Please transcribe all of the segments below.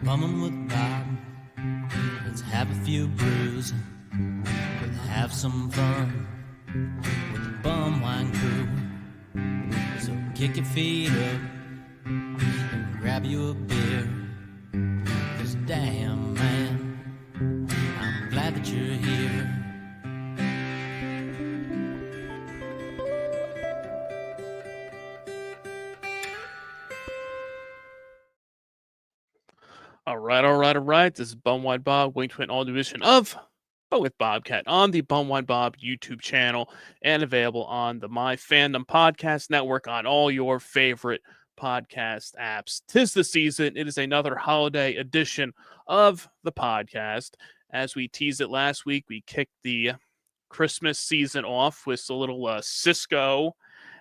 Bumming with Bob. Let's have a few brews. We'll have some fun with the Bum Wine crew. So kick your feet up and grab you a beer. 'Cause damn, man, I'm glad that you're here. All right. This is Bum Wine Bob, Wing Twin All Division of But with Bobcat on the Bum Wine Bob YouTube channel and available on the My Fandom Podcast Network on all your favorite podcast apps. 'Tis the season. It is another holiday edition of the podcast. As we teased it last week, we kicked the Christmas season off with a little Cisco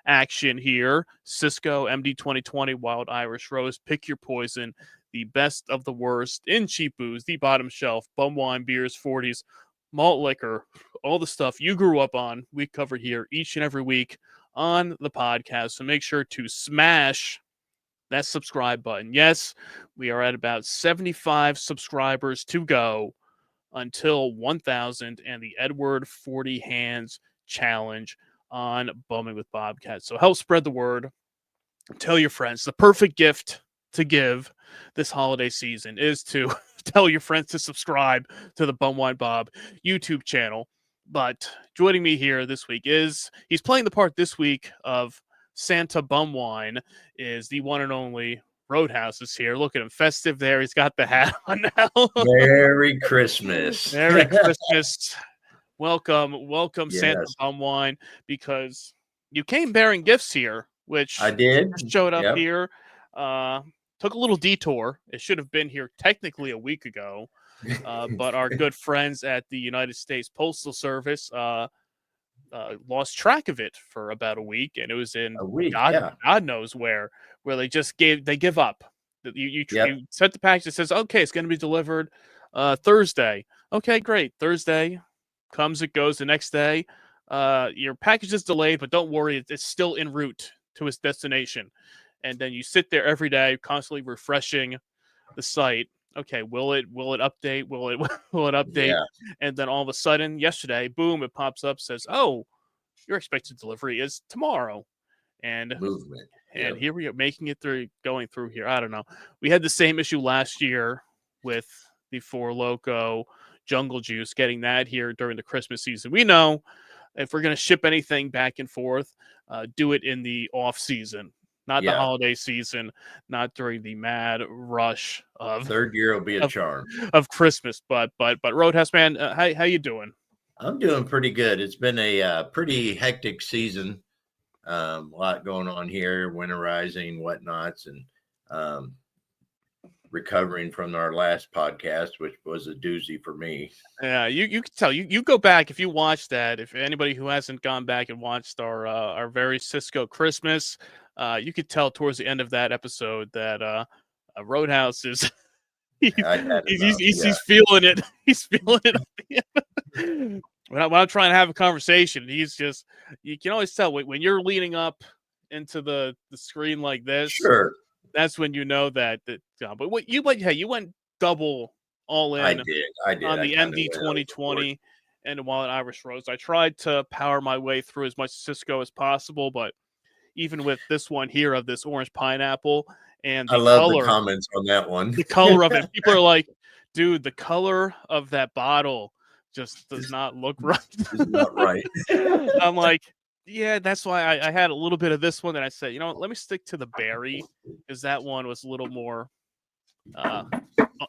action here. Cisco MD 2020 Wild Irish Rose. Pick your poison. The best of the worst in cheap booze, the bottom shelf, bum wine, beers, 40s, malt liquor, all the stuff you grew up on. We cover here each and every week on the podcast. So make sure to smash that subscribe button. Yes, we are at about 75 subscribers to go until 1,000 and the Edward 40 Hands Challenge on Bumming with Bobcat. So help spread the word. Tell your friends. The perfect gift to give this holiday season is to tell your friends to subscribe to the Bum Wine Bob YouTube channel. But joining me here this week he's playing the part this week of Santa Bum Wine, is the one and only Roadhouse is here. Look at him, festive there. He's got the hat on now. Merry Christmas. Merry Christmas. Welcome, Yes. Santa Bum Wine, because you came bearing gifts here, which I did. showed up Yep. here. Took a little detour. It should have been here technically a week ago, but our good friends at the United States Postal Service lost track of it for about a week, and it was in A week, God knows where they just give up. You sent the package that says, okay, it's going to be delivered Thursday. Okay, great. Thursday comes, it goes the next day. Your package is delayed, but don't worry, it's still en route to its destination. And then you sit there every day, constantly refreshing the site. Okay, will it update? Will it update? Yeah. And then all of a sudden, yesterday, boom, it pops up, says, "Oh, your expected delivery is tomorrow." And Movement. and here we are, making it through, going through here. I don't know. We had the same issue last year with the Four Loko Jungle Juice, getting that here during the Christmas season. We know if we're going to ship anything back and forth, do it in the off season. Not the holiday season, not during the mad rush of Third year will be a charm of Christmas. But Roadhouse man, how you doing? I'm doing pretty good. It's been a pretty hectic season. A lot going on here, winterizing, whatnots, and recovering from our last podcast, which was a doozy for me. Yeah, you can tell. You go back if you watch that. If anybody who hasn't gone back and watched our very Cisco Christmas, you could tell towards the end of that episode that Roadhouse is he's feeling it. He's feeling it. When I'm trying to have a conversation, he's just, you can always tell when you're leaning up into the screen like this. Sure. That's when you know that. But you went double all in. I did on the MD 2020 and the Wild Irish Rose. I tried to power my way through as much Cisco as possible, but even with this one here of this orange pineapple and the color, the comments on that one. The color of it, people are like, "Dude, the color of that bottle just does not look right." It's not right. I'm like, yeah, that's why I had a little bit of this one, and I said, let me stick to the berry, because that one was a little more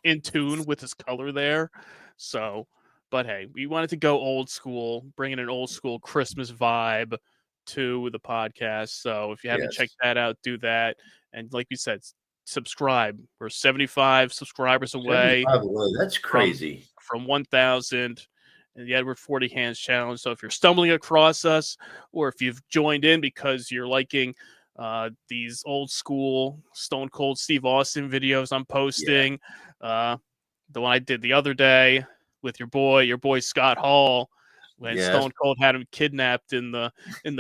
in tune with his color there. So, but hey, we wanted to go old school, bringing an old school Christmas vibe to the podcast. So if you haven't checked that out, do that. And like we said, subscribe. We're 75 subscribers away. 75 away. That's crazy. From 1,000 and the Edward 40 Hands Challenge. So if you're stumbling across us, or if you've joined in because you're liking these old school Stone Cold Steve Austin videos I'm posting, the one I did the other day with your boy Scott Hall, when Stone Cold had him kidnapped in the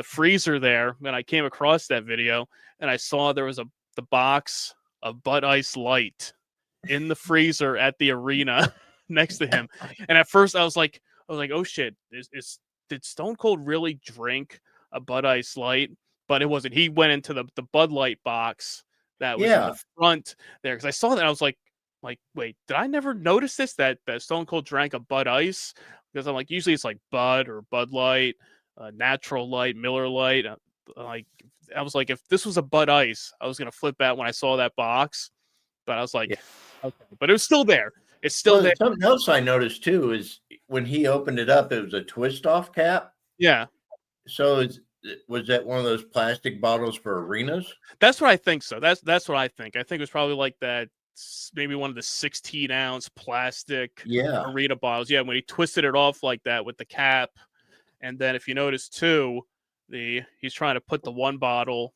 freezer there. And I came across that video and I saw there was the box of Bud Ice Light in the freezer at the arena next to him. And at first I was like, oh shit, did Stone Cold really drink a Bud Ice Light? But it wasn't. He went into the Bud Light box that was in the Yeah. front there, because I saw that. I was like, wait, did I never notice this, that Stone Cold drank a Bud Ice? Because I'm like, usually it's like Bud or Bud Light, Natural Light, Miller Light. Like, I was like, if this was a Bud Ice, I was gonna flip out when I saw that box. But I was like, Yeah. okay, but it was still there. It's still there. Something else I noticed too is when he opened it up, it was a twist off cap. Yeah, So was that one of those plastic bottles for arenas? that's what I think. So that's what I think. I think it was probably like that. Maybe one of the 16-ounce plastic Yeah. arena bottles. Yeah, when he twisted it off like that with the cap. And then if you notice too, he's trying to put the one bottle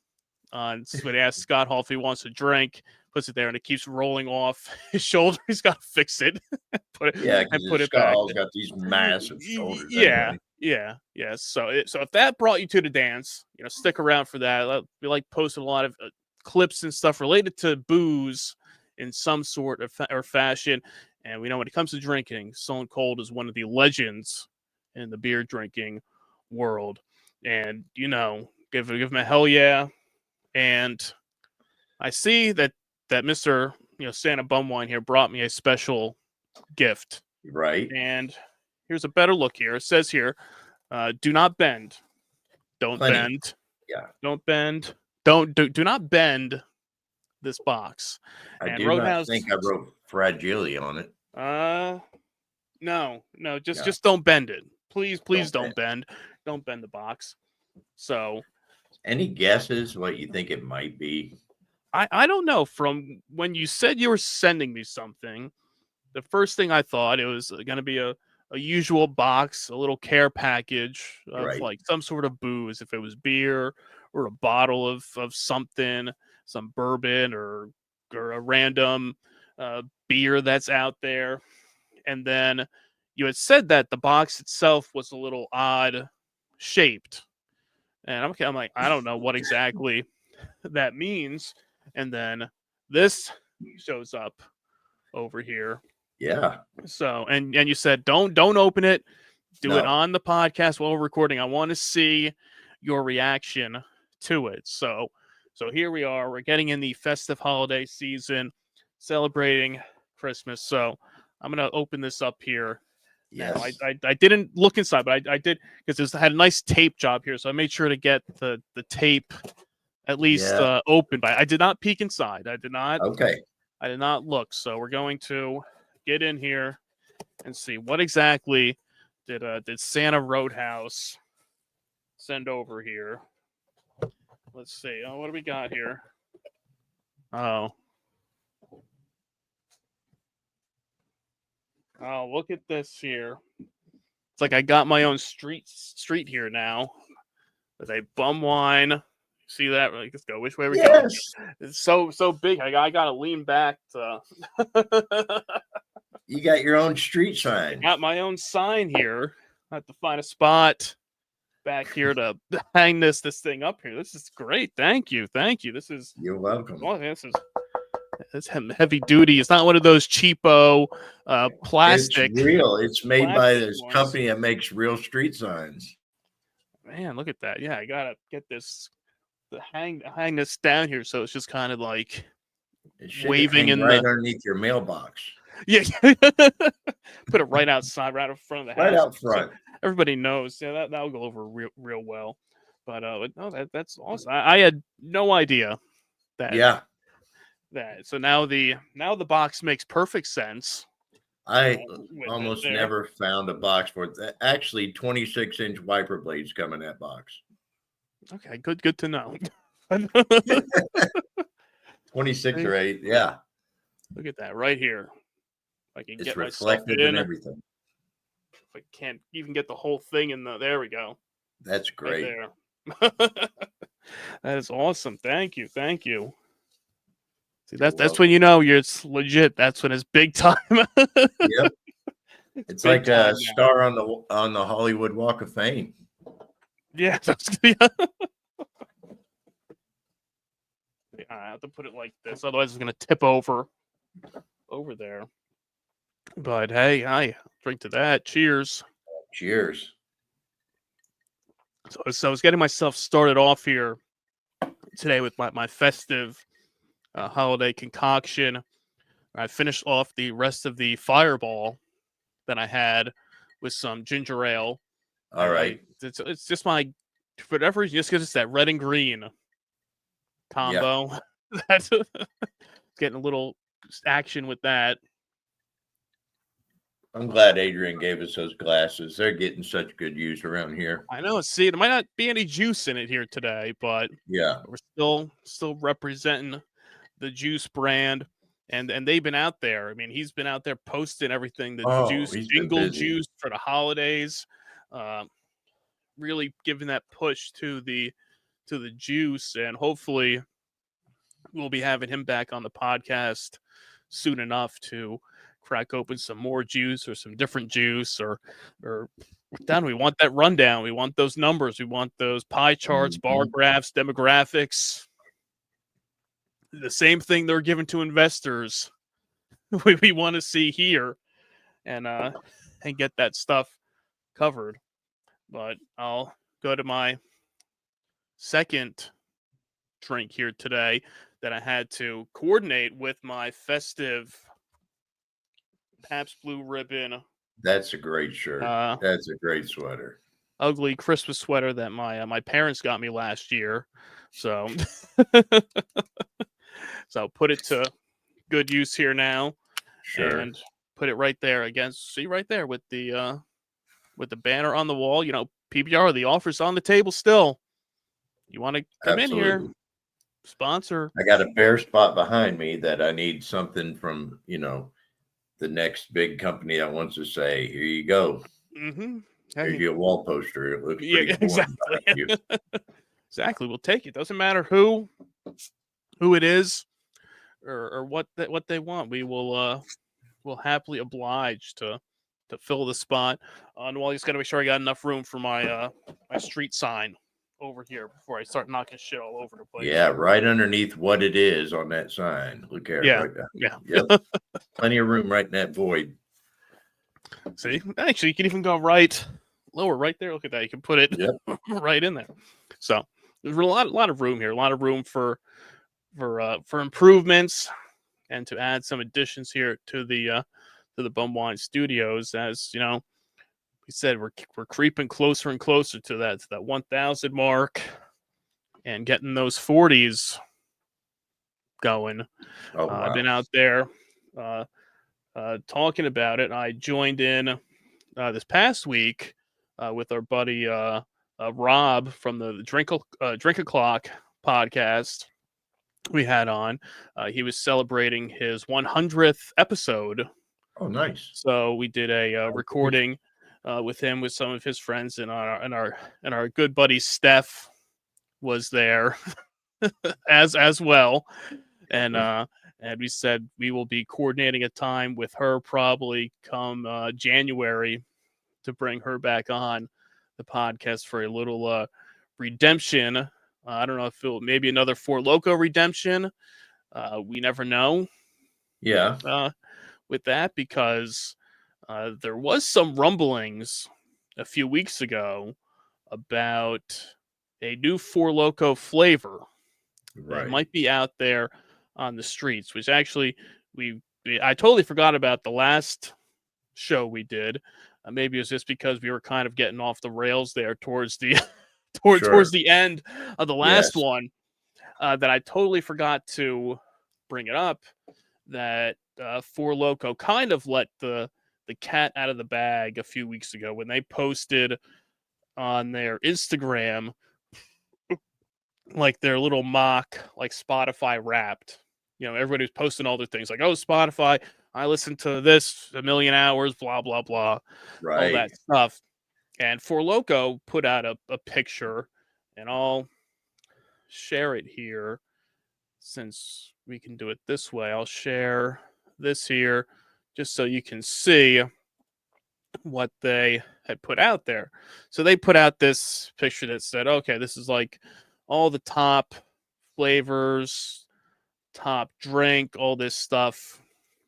on. So he asks Scott Hall if he wants a drink, puts it there, and it keeps rolling off his shoulder. He's got to fix it, put it Scott back. Hall's got these massive shoulders. Yeah, anyway. yeah. So if that brought you to the dance, stick around for that. We like posting a lot of clips and stuff related to booze in some sort of or fashion. And we know when it comes to drinking, Stone Cold is one of the legends in the beer drinking world. And give him a hell yeah. And I see that Mr. Santa Bumwine here brought me a special gift. Right. And here's a better look here. It says here, do not bend. Don't bend. Yeah. Don't bend. Do not bend this box. I And do Roadhouse, not think I wrote fragile on it. no, just don't bend it. Please don't bend. Don't bend the box. So, Any guesses what you think it might be? I don't know. From when you said you were sending me something, the first thing I thought, it was going to be a usual box, a little care package of like some sort of booze, if it was beer or a bottle of something, some bourbon or a random beer that's out there. And then you had said that the box itself was a little odd shaped. And I'm like, I don't know what exactly that means. And then this shows up over here. Yeah. So, and you said, don't open it. Do it on the podcast while we're recording. I want to see your reaction to it. So here we are. We're getting in the festive holiday season, celebrating Christmas. So I'm going to open this up here. Yes. Now, I didn't look inside, but I did, because it had a nice tape job here. So I made sure to get the tape at least open. But I did not peek inside. I did not. Okay. I did not look. So we're going to get in here and see what exactly did Santa Roadhouse send over here. Let's see. Oh, what do we got here? Oh, look at this here. It's like I got my own street here now with a bum wine. See that? Let's go. Which way we going? It's so big. I gotta lean back to. You got your own street sign. I got my own sign here. I have to find a spot back here to hang this thing up here. This is great. Thank you. This is. You're welcome. Well, it's heavy duty. It's not one of those cheapo plastic. It's real. It's made by this company that makes real street signs. Man, look at that. Yeah, I gotta get this to hang this down here, so it's just kind of like waving in right underneath your mailbox. Yeah. Put it right outside, right in front of the house. Right out front. So everybody knows. Yeah, that'll go over real well. But no, that's awesome. I had no idea that. Yeah. That. So now the box makes perfect sense. I almost never found a box for it. Actually, 26-inch wiper blades come in that box. Okay, good to know. 26 or 8, yeah. Look at that right here. I can get reflective in and everything. If I can't even get the whole thing in there we go. That's great. Right there. That is awesome. Thank you. See, that's when you know it's legit. That's when it's big time. Yep. It's like a star on the Hollywood Walk of Fame. Yeah. I have to put it like this, otherwise it's gonna tip over over there. But hey, I drink to that. Cheers. Cheers. So I was getting myself started off here today with my festive holiday concoction. I finished off the rest of the Fireball that I had with some ginger ale. All right. It's just my, for whatever reason, just because it's that red and green combo. That's getting a little action with that. I'm glad Adrian gave us those glasses. They're getting such good use around here. I know. See, there might not be any juice in it here today, but Yeah. we're still representing the juice brand. And they've been out there. I mean, he's been out there posting everything, the juice, He's been jingle busy. juice for the holidays. Really giving that push to the juice, and hopefully we'll be having him back on the podcast soon enough to crack open some more juice or some different juice or down. We want that rundown. We want those numbers. We want those pie charts, bar graphs, demographics. The same thing they're giving to investors. We want to see here and get that stuff covered. But I'll go to my second drink here today that I had to coordinate with my festive Pabst Blue Ribbon. That's a great shirt. That's a great sweater. Ugly Christmas sweater that my parents got me last year. So so put it to good use here now. Sure. And put it right there against, see right there with the banner on the wall. You know, PBR, the offer's on the table still. You want to come in here, sponsor. I got a bare spot behind me that I need something from, the next big company that wants to say, here you go. Mm-hmm. Here's your wall poster. It looks pretty cool. Exactly. Exactly. We'll take it. Doesn't matter who it is or what they want. We will we'll happily oblige to fill the spot. And while he's got to make sure I got enough room for my my street sign over here before I start knocking shit all over the place. Yeah, right underneath what it is on that sign. Look here. Yeah. Right there. Yeah. Yep. Plenty of room right in that void. See, actually, you can even go lower right there. Look at that. You can put it right in there. So there's a lot of room here. A lot of room for improvements and to add some additions here to the Bum Wine Studios. As you know, we said we're creeping closer and closer to that 1,000 mark and getting those 40s going. Oh, wow. I've been out there talking about it. I joined in this past week with our buddy Rob from the Drink O'Clock podcast we had on. He was celebrating his 100th episode. Oh, nice. So we did a recording with him with some of his friends, and our good buddy Steph was there as well. And we said we will be coordinating a time with her probably come January to bring her back on the podcast for a little redemption. I don't know if it'll maybe another Four Loko redemption. We never know. Yeah. With that, because there was some rumblings a few weeks ago about a new Four Loko flavor that might be out there on the streets, which actually I totally forgot about the last show we did. Maybe it was just because we were kind of getting off the rails there towards the towards the end of the last one that I totally forgot to bring it up. That Four Loko kind of let the cat out of the bag a few weeks ago when they posted on their Instagram like their little mock like Spotify Wrapped. You know, everybody was posting all their things like, oh, Spotify, I listened to this a million hours, blah, blah, blah, all that stuff. And Four Loko put out a picture, and I'll share it here since we can do it this way. I'll share this here just so you can see what they had put out there. So they put out this picture that said, okay, this is like all the top flavors, top drink, all this stuff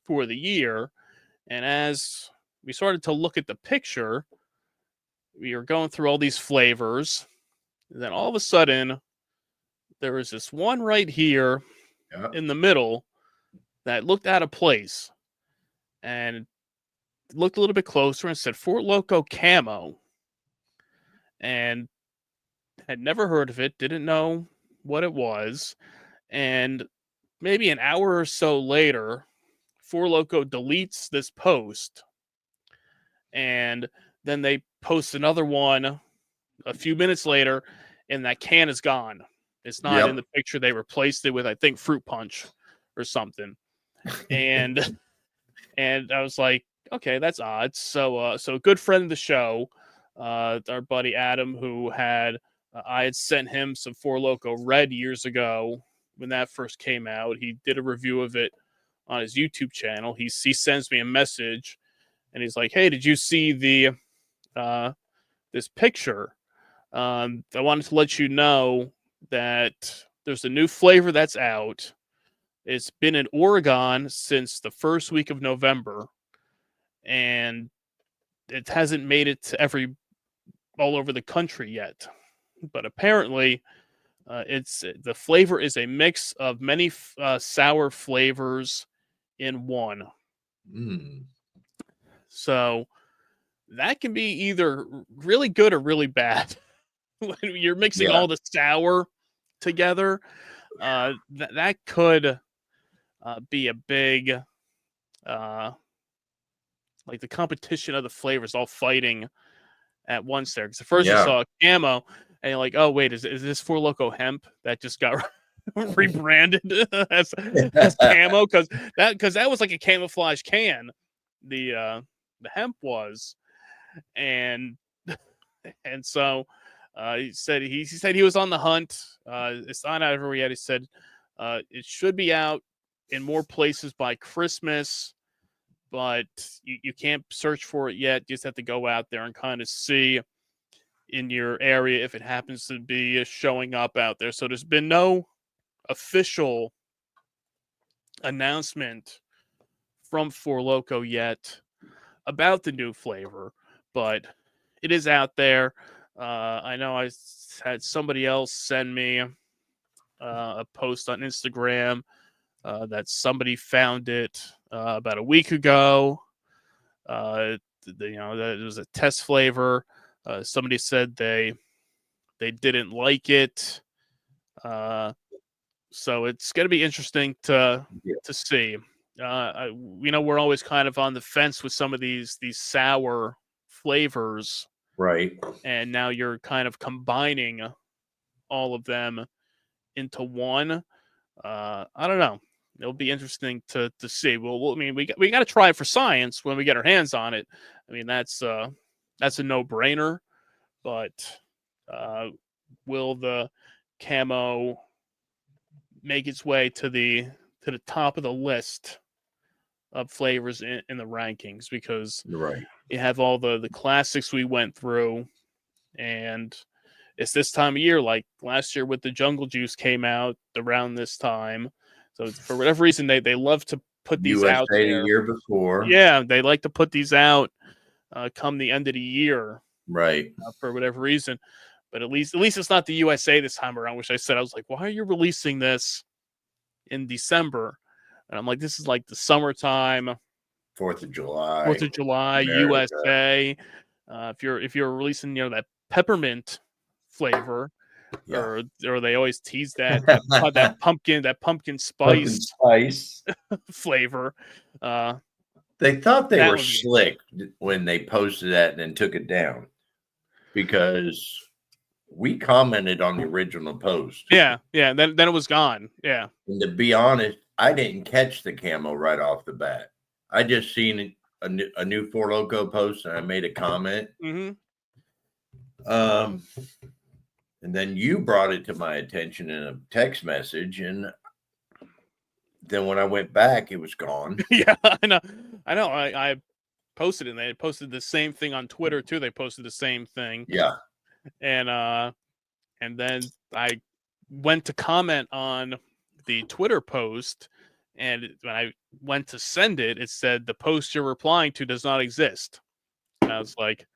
for the year. And as we started to look at the picture, we were going through all these flavors. And then all of a sudden, there was this one right here Yeah. in the middle that looked out of place. And looked a little bit closer and said Four Loko Camo. And had never heard of it, didn't know what it was. And maybe an hour or so later, Four Loko deletes this post, and then they post another one a few minutes later, and that can is gone. It's not in Yep. the picture. They replaced it with, I think, fruit punch or something. And and I was like, okay, that's odd. So a good friend of the show, our buddy Adam, who had I had sent him some Four Loko Red years ago when that first came out. He did a review of it on his YouTube channel. He sends me a message, and he's like, "Hey, did you see the this picture? I wanted to let you know that there's a new flavor that's out. It's been in Oregon since the first week of November, and it hasn't made it to all over the country yet. But apparently, it's the flavor is a mix of many sour flavors in one. Mm. So that can be either really good or really bad. When you're mixing Yeah. all the sour together, that could be a big, like the competition of the flavors all fighting at once there. Because at first you Yeah. saw Camo, and you're like, oh, wait, is this Four Loko Hemp that just got rebranded as Camo? Because that was like a camouflage can, the hemp was. And so he said he was on the hunt. It's not out everywhere yet. He said it should be out in more places by Christmas, but you can't search for it yet. You just have to go out there and kind of see in your area if it happens to be showing up out there. So there's been no official announcement from Four Loko yet about the new flavor, but it is out there. I know I had somebody else send me a post on Instagram that somebody found it about a week ago. That it was a test flavor. Somebody said they didn't like it. So it's going to be interesting to see. We're always kind of on the fence with some of these sour flavors, Right. and now you're kind of combining all of them into one. I don't know. It'll be interesting to see. Well, I mean, we got to try it for science when we get our hands on it. I mean, that's a no-brainer. But will the Camo make its way to the top of the list of flavors in the rankings? Because Right. you have all the classics we went through, and it's this time of year, like last year with the Jungle Juice came out around this time. So for whatever reason, they love to put these USA out the there. year before. Yeah, they like to put these out come the end of the year. Right. For whatever reason. But at least it's not the USA this time around, which I was like, why are you releasing this in December? And I'm like, this is like the summertime, 4th of July. 4th of July, America. USA. If you're releasing that peppermint flavor, Yeah. or they always tease that pumpkin spice Pumpkin spice. flavor. They thought they That were would be- slick when they posted that and then took it down, because we commented on the original post. Yeah. Then it was gone. Yeah. And to be honest, I didn't catch the Camo right off the bat. I just seen a new Four Loko post and I made a comment. Mm-hmm. And then you brought it to my attention in a text message, and then when I went back, it was gone. Yeah, I know. I posted it, and they posted the same thing on Twitter too. They posted the same thing. Yeah. And then I went to comment on the Twitter post, And when I went to send it, it said the post you're replying to does not exist. And I was like,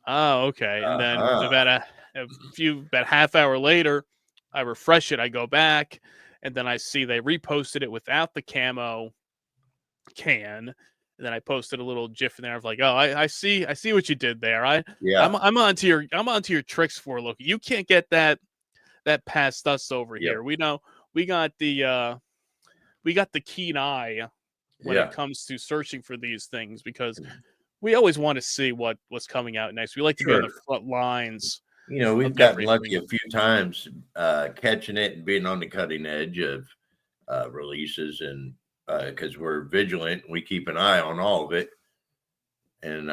oh, okay. And then Uh-huh. about half hour later, I refresh it. I go back, and then I see they reposted it without the camo can. And then I posted a little GIF in there of like, oh, I see what you did there. Yeah. I'm onto your tricks, Four Loko. You can't get that past us over Yep. here. We know we got the keen eye when it Yeah. comes to searching for these things, because we always want to see what's coming out next. We like to be on the Sure. front lines We've of gotten lucky everything. a few times catching it and being on the cutting edge of releases, and because we're vigilant, we keep an eye on all of it. And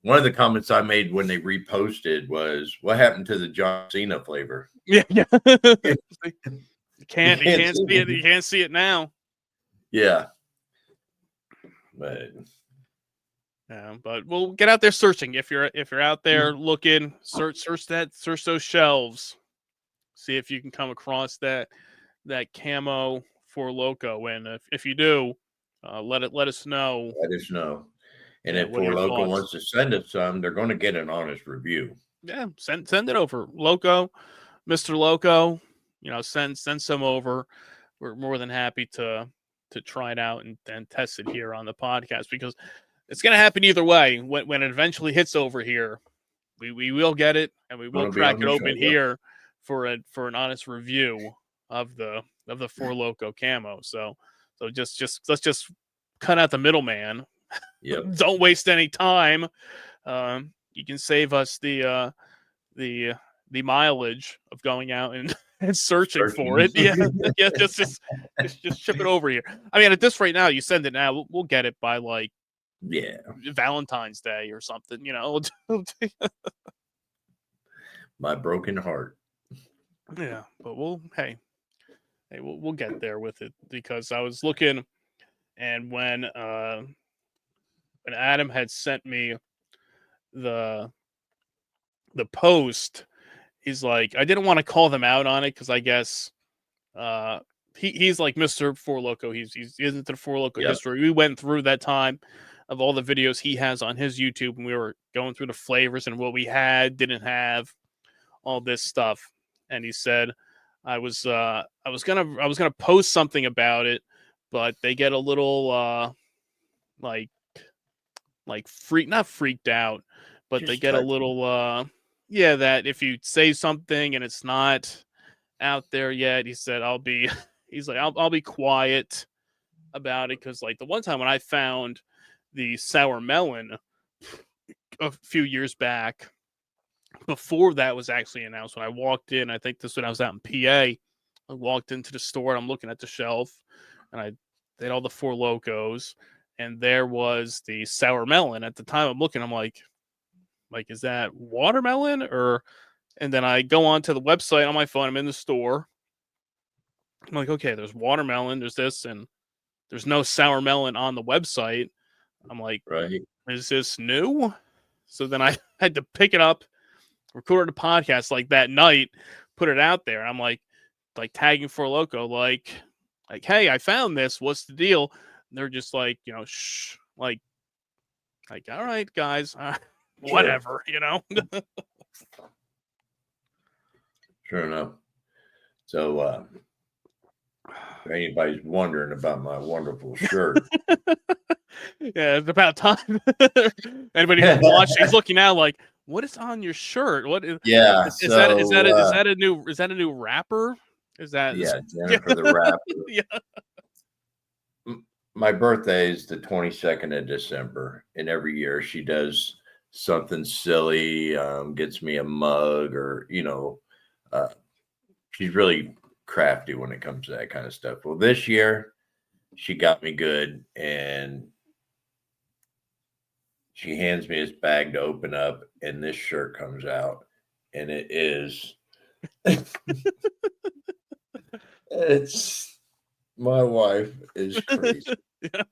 one of the comments I made when they reposted was, "What happened to the John Cena flavor?" Yeah. You can't see see it. You can't see it now. Yeah, but Yeah, but we'll get out there searching. If you're out there looking, search those shelves. See if you can come across that camo Four Loko, and if you do, let us know. let us know. And Yeah, if what are Four your Loko thoughts? wants to send us some, they're going to get an honest review. Yeah, send it over, Loko, Mr. Loko. Send some over. We're more than happy to try it out and test it here on the podcast, because it's going to happen either way. When it eventually hits over here, we will get it, and we will Want to be crack on it the show? open Yep. here for an honest review of the Four Loko camo. So let's just cut out the middleman. Yep. Don't waste any time. You can save us the mileage of going out and, and searching for it. Yeah, yeah. Just ship it over here. I mean, at this rate now, you send it now, we'll get it by like Yeah. Valentine's Day or something. My broken heart. Yeah, but we'll get there with it, because I was looking, and when Adam had sent me the post, he's like, I didn't want to call them out on it, because I guess he's like Mr. Four Loko. He's into the Four Loko Yep. history. We went through that time of all the videos he has on his YouTube, and we were going through the flavors and what we didn't have, all this stuff. And he said, I was gonna post something about it, but they get a little like not freaked out, but they Just get a touchy. little that if you say something and it's not out there yet, he said, he's like, I'll be quiet about it, because like the one time when I found the sour melon a few years back, before that was actually announced, when I walked in, I think this was when I was out in PA. I walked into the store, and I'm looking at the shelf, and they had all the Four Lokos, and there was the sour melon. At the time I'm looking, I'm like, is that watermelon? And then I go onto the website on my phone, I'm in the store. I'm like, okay, there's watermelon, there's this, and there's no sour melon on the website. I'm like, Right. is this new? So then I had to pick it up, recorded a podcast like that night, put it out there. I'm like tagging Four Loko, like, hey, I found this. What's the deal? And they're just like, shh, like, all right, guys, whatever, Sure enough. So, if anybody's wondering about my wonderful shirt, Yeah, it's about time. Anybody who's watching, he's looking now like, what is on your shirt? What is yeah. is that? Is that So, a new wrapper? Is that yeah, Jennifer the Rapper. yeah. My birthday is the 22nd of December, and every year she does something silly, gets me a mug, or she's really crafty when it comes to that kind of stuff. Well, this year she got me good, and she hands me this bag to open up, and this shirt comes out, and it is it's my wife is crazy. Yeah.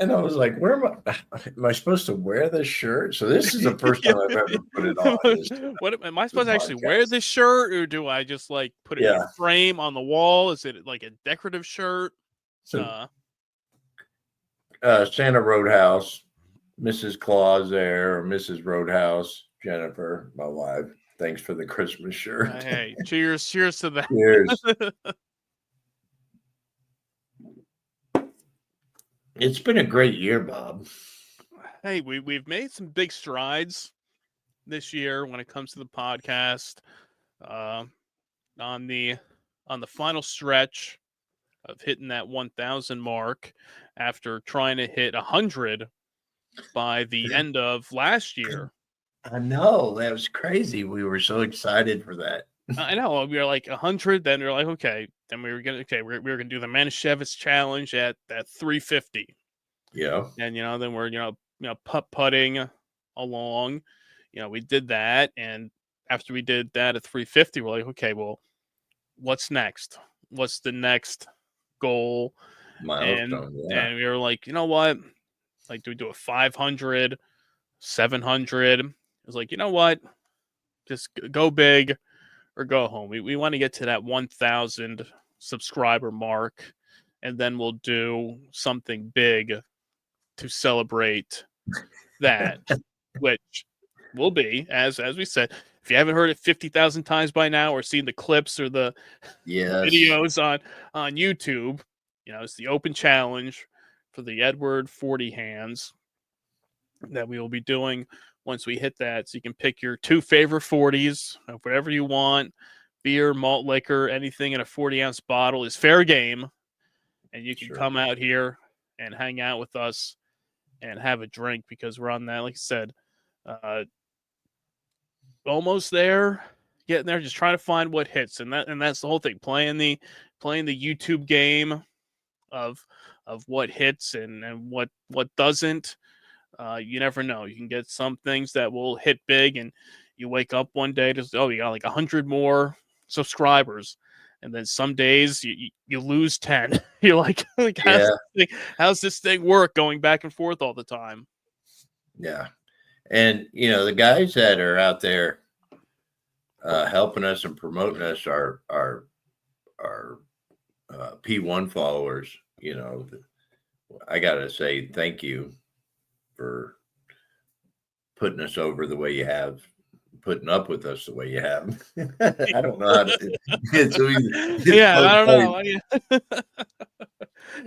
And I was like, where am I supposed to wear this shirt? So this is the first time I've ever put it on. What am I The supposed to actually wear podcast. this shirt, or do I just like put it in a Yeah. frame on the wall? Is it like a decorative shirt? So Uh, Santa Roadhouse, Mrs. Claus there, or Mrs. Roadhouse, Jennifer, my wife. Thanks for the Christmas shirt. hey, cheers to that. Cheers. It's been a great year, Bob. Hey, we've made some big strides this year when it comes to the podcast. Uh, on the final stretch of hitting that 1,000 mark after trying to hit 100 by the end of last year. I know, that was crazy. We were so excited for that. I know, we were like 100. Then we were like, okay. Then we were gonna do the Manischewitz challenge at 350. Yeah. And then we're putting along. We did that, and after we did that at 350, we're like, okay, well, what's next? What's the next goal? Milestone. And we were like, you know what? Like, do we do a 500, 700? It was like, you know what? Just go big or go home. We want to get to that 1,000 subscriber mark, and then we'll do something big to celebrate that, which will be, as we said, if you haven't heard it 50,000 times by now or seen the clips or the videos on YouTube, it's the open challenge for the Edward 40 hands that we will be doing once we hit that. So you can pick your 2 favorite 40s of whatever you want, beer, malt liquor, anything in a 40-ounce bottle is fair game. And you can come out here and hang out with us and have a drink, because we're on that, like I said, almost there, getting there, just trying to find what hits. And that's the whole thing, playing the YouTube game of what hits and what doesn't. You never know. You can get some things that will hit big, and you wake up one day to, you got like 100 more subscribers, and then some days you lose 10. You're like how's this thing work, going back and forth all the time? Yeah. And the guys that are out there helping us and promoting us are P1 followers. I gotta say thank you for putting us over the way you have, putting up with us the way you have. I don't know how to. I don't know.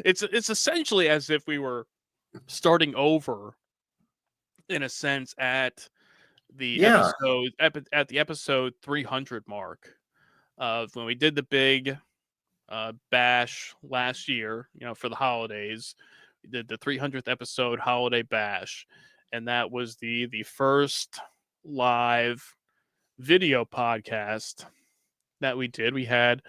It's essentially as if we were starting over, in a sense, at the episode 300 mark of when we did the big bash last year. For the holidays, we did the 300th episode holiday bash, and that was the first live video podcast that we did. We had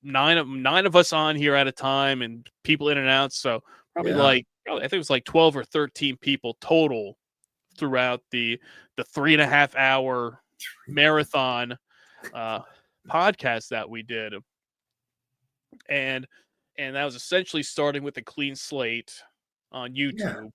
nine of us on here at a time, and people in and out. So probably I think it was like 12 or 13 people total throughout the 3.5 hour marathon podcast that we did. And that was essentially starting with a clean slate on YouTube,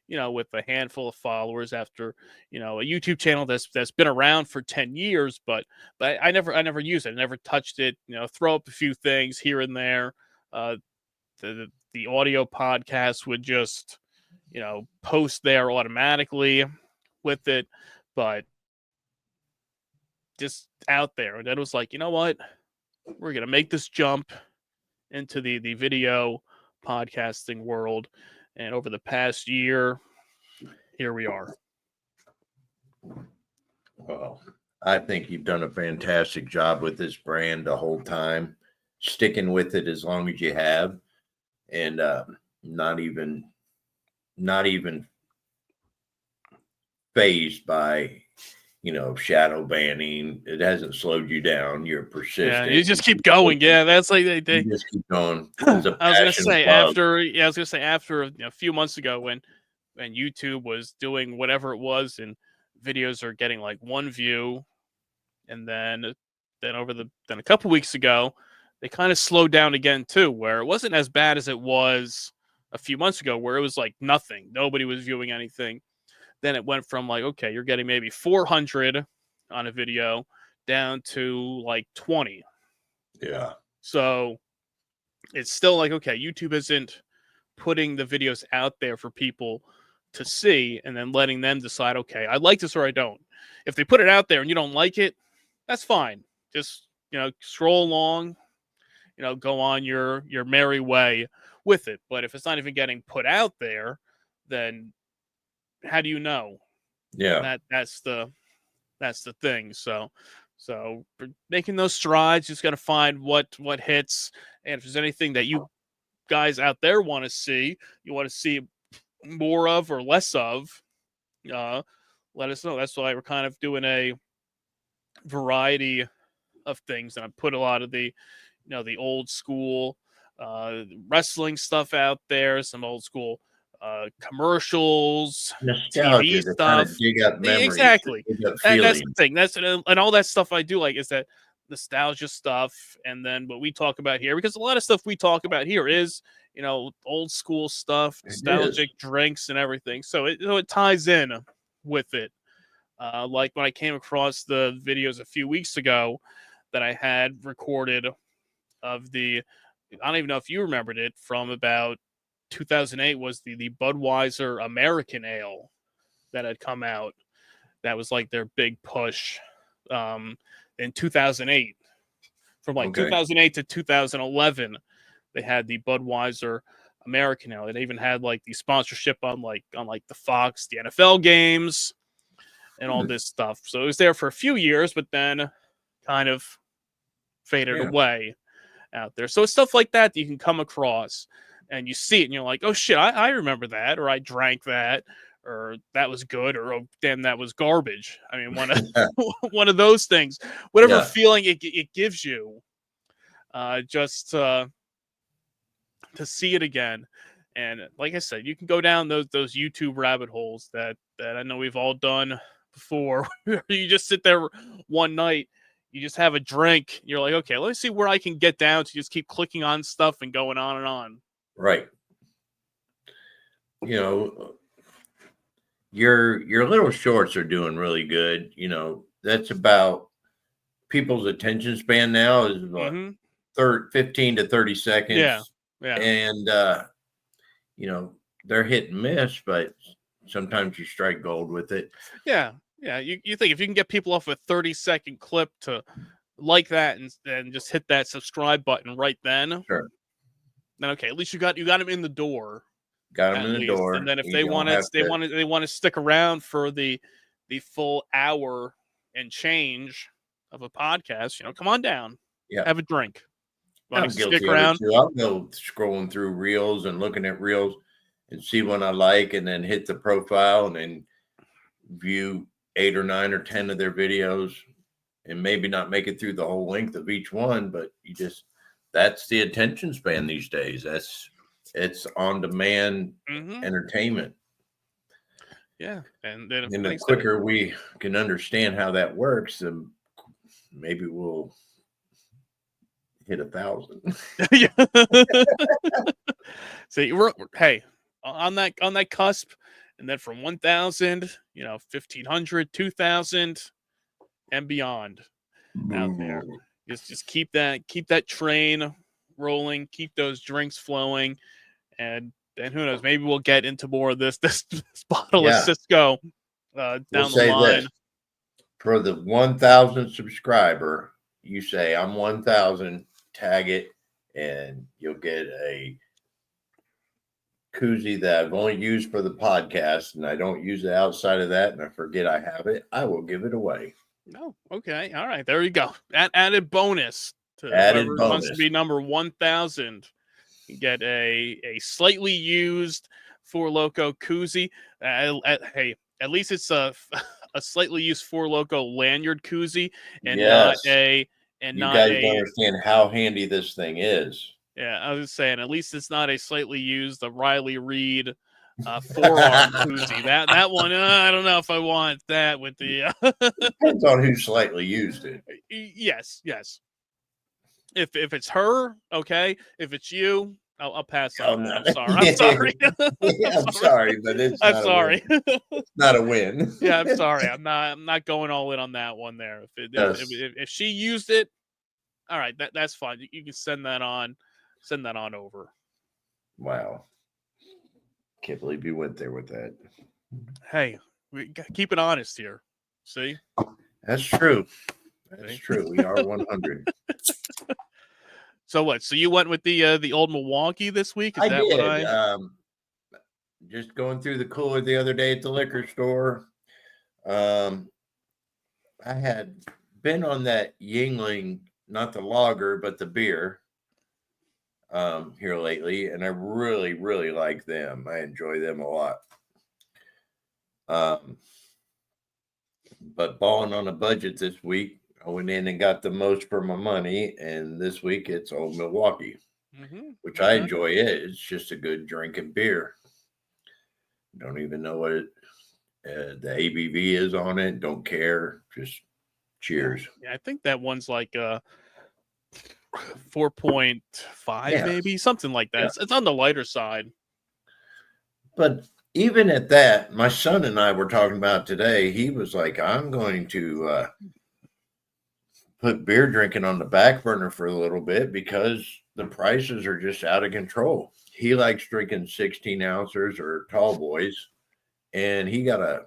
with a handful of followers after, a YouTube channel that's been around for 10 years, but I never used it. I never touched it, throw up a few things here and there. The audio podcast would just, post there automatically with it, but just out there. And then it was like, you know what? We're going to make this jump into the video podcasting world. And over the past year, here we are. Well, I think you've done a fantastic job with this brand the whole time, sticking with it as long as you have, and not even phased by shadow banning. It hasn't slowed you down. You're persistent. Yeah, you just keep going. Yeah, that's like they just keep going. I was gonna say after a few months ago when YouTube was doing whatever it was, and videos are getting like 1 view, and then a couple weeks ago they kind of slowed down again too, where it wasn't as bad as it was a few months ago, where it was like nothing, nobody was viewing anything. Then it went from like, okay, you're getting maybe 400 on a video down to like 20. Yeah. So it's still like, okay, YouTube isn't putting the videos out there for people to see and then letting them decide, okay, I like this or I don't. If they put it out there and you don't like it, that's fine. Just, scroll along, go on your merry way with it. But if it's not even getting put out there, then how do you know? Yeah. That's the thing. So for making those strides, just got to find what hits, and if there's anything that you guys out there want to see, you want to see more of or less of, let us know. That's why we're kind of doing a variety of things, and I put a lot of the the old school wrestling stuff out there, some old school commercials, Nostalgia TV to kind of stuff. dig up memories, to Exactly. dig up That's the feelings. thing. That's and all that stuff I do like is that nostalgia stuff, and then what we talk about here, because a lot of stuff we talk about here is old school stuff, It is. nostalgic drinks and everything. So it ties in with it. Like when I came across the videos a few weeks ago that I had recorded of I don't even know if you remembered it, from about 2008, was the Budweiser American Ale that had come out. That was like their big push in 2008. From like Okay. 2008 to 2011, they had the Budweiser American Ale. It even had like the sponsorship on the Fox, the NFL games, and all this stuff. So it was there for a few years, but then kind of faded Yeah. away out there. So it's stuff like that you can come across and you see it and you're like, oh shit, I remember that, or I drank that, or that was good, or oh damn, that was garbage. I mean, one of those things, whatever Yeah. feeling it gives you, just to see it again. And like I said, you can go down those YouTube rabbit holes that I know we've all done before. Where you just sit there one night, you just have a drink, you're like, okay, let me see where I can get down to. Just keep clicking on stuff and going on and on. Right. Your little shorts are doing really good. That's about people's attention span now is about 15 to 30 seconds. Yeah. And they're hit and miss, but sometimes you strike gold with it. Yeah. You think if you can get people off a 30-second clip to like that and just hit that subscribe button right then, Sure. then okay, at least you got them in the door. Got them in the door. And then if You they don't want have they to- want to stick around for the full hour and change of a podcast, come on down. Yeah. Have a drink. I'm Want to guilty stick of it around? too. I'll go scrolling through reels and looking at reels and see one I like, and then hit the profile and then view 8 or 9 or 10 of their videos, and maybe not make it through the whole length of each one, but that's the attention span these days. It's on demand entertainment. Yeah. And then the quicker we can understand how that works, then maybe we'll hit 1,000. Yeah. See, we're hey, on that cusp, and then from 1,000, 1,500, 2,000, and beyond out there. Just keep that train rolling, keep those drinks flowing, and who knows, maybe we'll get into more of this bottle of Cisco down We'll the line. This. For the 1,000 subscriber, you say I'm 1,000, tag it, and you'll get a koozie that I've only used for the podcast, and I don't use it outside of that, and I forget I have it. I will give it away. Oh, okay. All right. There you go. Added bonus to whoever wants to be number 1,000. You get a slightly used Four Loko koozie. Hey, at least it's a slightly used Four Loko lanyard koozie, and not a you guys don't understand how handy this thing is. Yeah, I was just saying, at least it's not a slightly used Riley Reid forearm koozie. That one, I don't know if I want that with the. Depends on who slightly used it. Yes. If it's her, okay. If it's you, I'll pass on. No. I'm sorry. I'm sorry, but it's. I'm sorry. It's not a win. Yeah, I'm sorry. I'm not going all in on that one there. If she used it, all right, that's fine. You can send that on. send that on over. Wow. Can't believe you went there with that. Hey, we keep it honest here. See? That's true. That's See? true. We are 100. So what? So you went with the old Milwaukee this week? Is I that what did. I? Just going through the cooler the other day at the liquor store. I had been on that Yingling, not the lager, but the beer here lately, and I really, really like them. I enjoy them a lot. But balling on a budget this week, I went in and got the most for my money, and this week it's Old Milwaukee, which I enjoy. It's just a good drinking beer. Don't even know what the ABV is on it. Don't care. Just cheers. Yeah, I think that one's like 4.5, maybe something like that. Yeah. It's on the lighter side. But even at that, my son and I were talking about today. He was like, I'm going to put beer drinking on the back burner for a little bit because the prices are just out of control. He likes drinking 16 ounces or tall boys, and he got a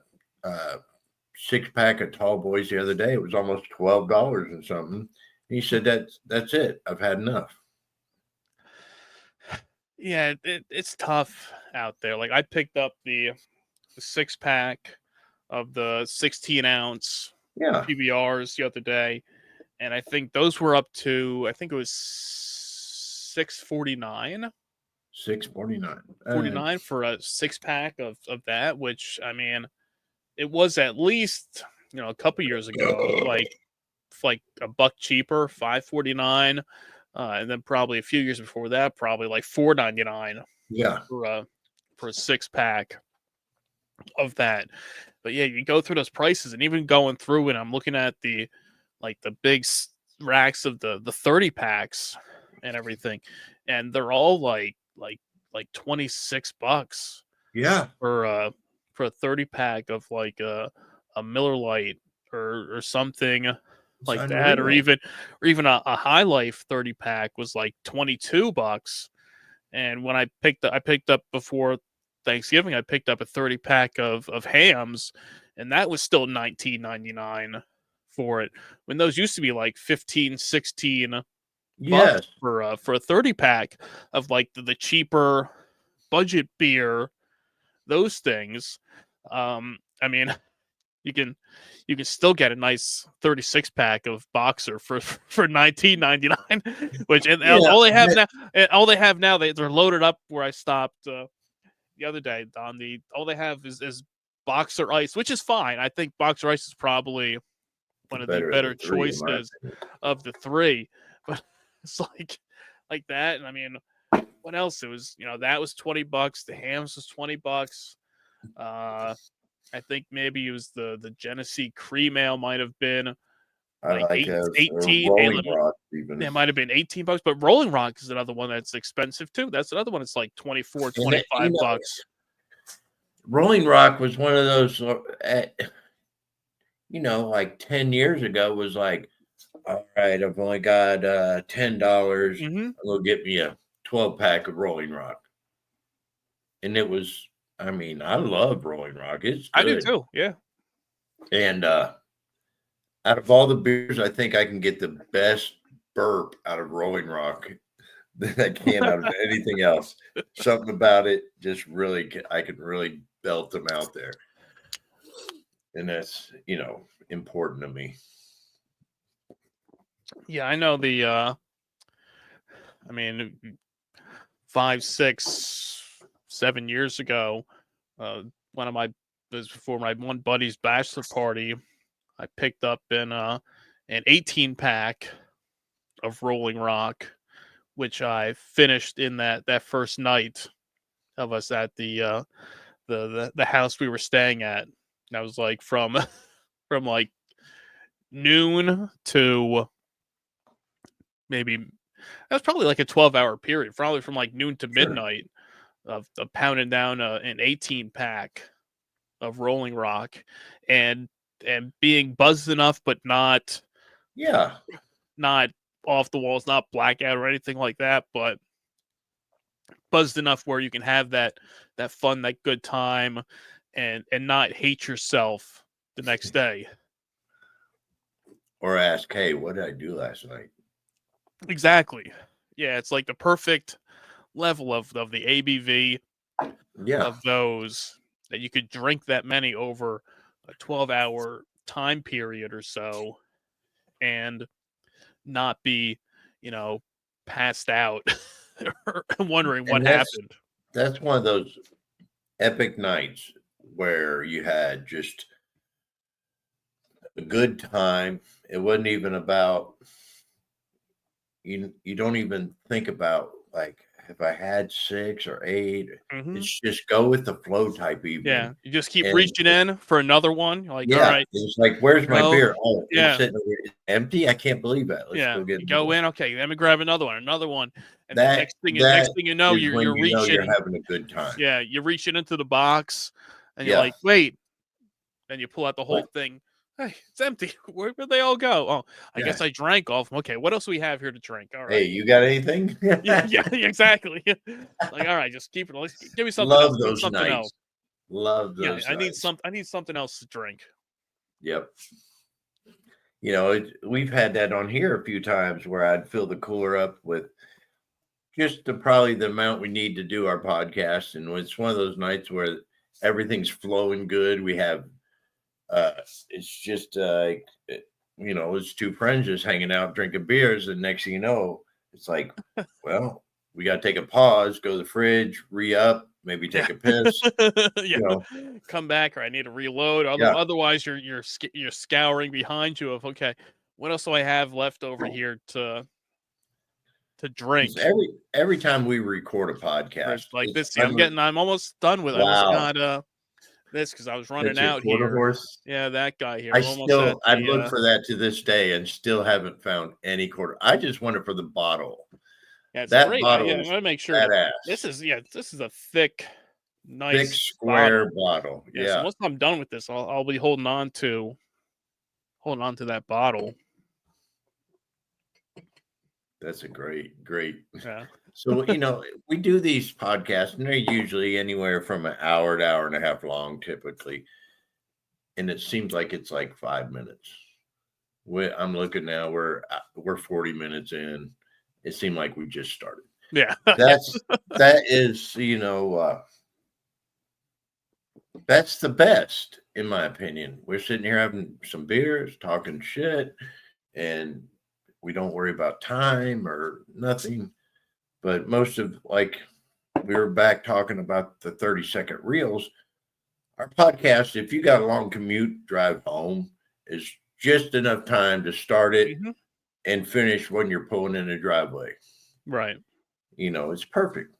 6-pack of tall boys the other day. It was almost $12 and something. He said, that's it. I've had enough. Yeah, it's tough out there. Like I picked up the 6-pack of the 16-ounce PBRs the other day, and I think those were up to, I think it was $6.49. $6.49. 49 for a 6-pack of that, which I mean, it was at least a couple years ago, like a buck cheaper, $5.49, and then probably a few years before that, probably like $4.99. Yeah, for a 6-pack of that. But yeah, you go through those prices, and even going through, and I'm looking at the big racks of the 30 packs and everything, and they're all like $26. Yeah, for a 30 pack of like a Miller Lite or something like that, or even a High Life 30 pack was like $22. And when I picked up before Thanksgiving, I picked up a 30 pack of hams, and that was still $19.99 for it, when those used to be like 15, 16 bucks for a 30 pack of like the cheaper budget beer, those things. I mean, you can still get a nice 36 pack of Boxer for $19.99, which all they have now, they're loaded up where I stopped the other day, Don. All they have is Boxer Ice, which is fine. I think Boxer Ice is probably one of the better choices of the three, but it's like that. And I mean, what else? It was, that was $20. The hams was $20. I think maybe it was the Genesee Cream Ale might have been like 18. Rolling Rock even. It might have been $18, but Rolling Rock is another one that's expensive too. That's another one that's like 24, 25 bucks. Rolling Rock was one of those, like 10 years ago was like, all right, I've only got $10. It'll get me a 12-pack of Rolling Rock. And it was, I mean, I love Rolling Rock. It's good. I do too, yeah. And out of all the beers, I think I can get the best burp out of Rolling Rock than I can out of anything else. Something about it just really, I can really belt them out there. And that's, important to me. Yeah, I know I mean, 5, 6, 7 years ago, before my one buddy's bachelor party, I picked up an 18-pack of Rolling Rock, which I finished in that first night of us at the house we were staying at. And I was like from like noon to maybe, that was probably like a 12-hour period, probably from like noon to midnight of pounding down an 18-pack of Rolling Rock and being buzzed enough, but not off the walls, not blackout or anything like that, but buzzed enough where you can have that fun, that good time, and not hate yourself the next day. Or ask, hey, what did I do last night? Exactly. Yeah, it's like the perfect level of the ABV Yeah. of those that you could drink that many over a 12-hour time period or so and not be, passed out or wondering what And happened. that's one of those epic nights where you had just a good time. It wasn't even about you don't even think about like if I had 6 or 8. Hmm. It's just go with the flow type Yeah, evening. you just keep And reaching in for another one. You're like, all yeah, right, it's like, where's my go. beer? Oh, it's Yeah, sitting over here. It's empty. I can't believe that. Let's yeah. go get You go another. in, okay, let me grab another one, and then That next thing you know, is you're when you know you're reaching. having a good time. Yeah, you're reaching into the box, and you're Yeah. like, wait. Then you pull out the whole What? thing. Hey, it's empty. Where'd they all go? Oh, I Yeah. guess I drank all of them. Okay, what else we have here to drink? All Hey, right. you got anything? Yeah, yeah, exactly. Like, all right, just keep it. Give me something else. Love Give me those something else. nights. Love Yeah, those nights. I need something else to drink. Yep. We've had that on here a few times where I'd fill the cooler up with just probably the amount we need to do our podcast. And it's one of those nights where everything's flowing good. We have, uh, it's just, it's two friends just hanging out, drinking beers. And next thing you know, it's like, well, we got to take a pause, go to the fridge, re-up, maybe Yeah, take a piss, yeah. you know, Come back, or I need to reload. yeah. Otherwise, you're scouring behind you of okay, what else do I have left over here to 'Cause drink? every time we record a For podcast, like it's this, see, I'm almost done with. I almost wow. got this because I was running That's your out quarter here. horse. Yeah, that guy here. I'm almost at I'd the. look for that to this day and still haven't found any quarter. I just want it for the bottle. Yeah, it's a That great. bottle Yeah, I'm is gonna make sure. badass. This is a thick, Thick nice square bottle. bottle. Yeah, so Yeah. once I'm done with this, I'll be holding on to that bottle. That's a great. Yeah. So, we do these podcasts and they're usually anywhere from an hour to hour and a half long typically. And it seems like it's like 5 minutes. I'm looking now, we're 40 minutes in. It seemed like we just started. Yeah. That is, that's the best, in my opinion. We're sitting here having some beers, talking shit, and we don't worry about time or nothing. But most of we were back talking about the 30-second reels. Our podcast, if you got a long commute drive home, is just enough time to start it Mhm. and finish when you're pulling in the driveway. Right. It's perfect.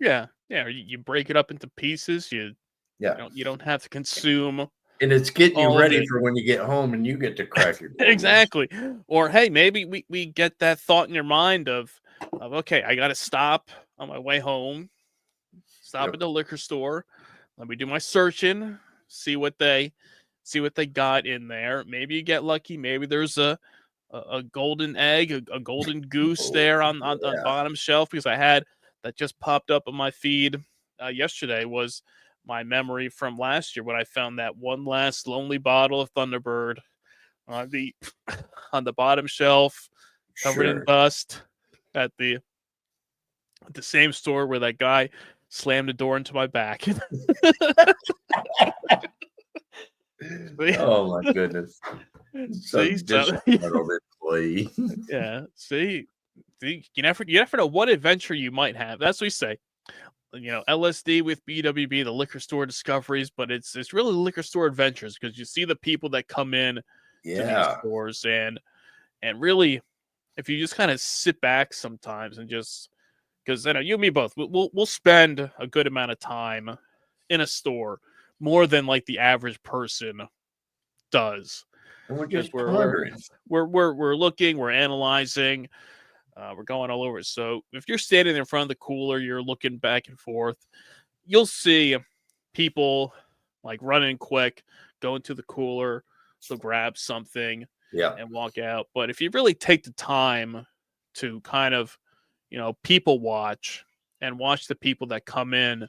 Yeah. Yeah. You break it up into pieces. Yeah. You don't have to consume And it's getting you all of ready it. for when you get home and you get to crack your cold ones. Exactly. Or hey, maybe we get that thought in your mind of okay, I got to stop on my way home. Stop Yep. at the liquor store. Let me do my searching. See what they got in there. Maybe you get lucky. Maybe there's a golden egg, a golden goose Oh, there on yeah. bottom shelf because I had that just popped up on my feed yesterday was my memory from last year when I found that one last lonely bottle of Thunderbird on the on the bottom shelf, covered in Sure. dust at the same store where that guy slammed the door into my back. Oh my goodness. See, Some so disgruntled employee. yeah, see, you never know what adventure you might have. That's what we say. LSD with BWB, the liquor store discoveries, but it's really liquor store adventures because you see the people that come in to these Yeah. stores and really, if you just kind of sit back sometimes and just because you and me both, we'll spend a good amount of time in a store more than like the average person does And we're because just pondering. we're looking, we're analyzing, we're going all over. So if you're standing in front of the cooler, you're looking back and forth, you'll see people like running quick, going to the cooler, they'll grab something Yeah. and walk out. But if you really take the time to kind of, people watch and watch the people that come in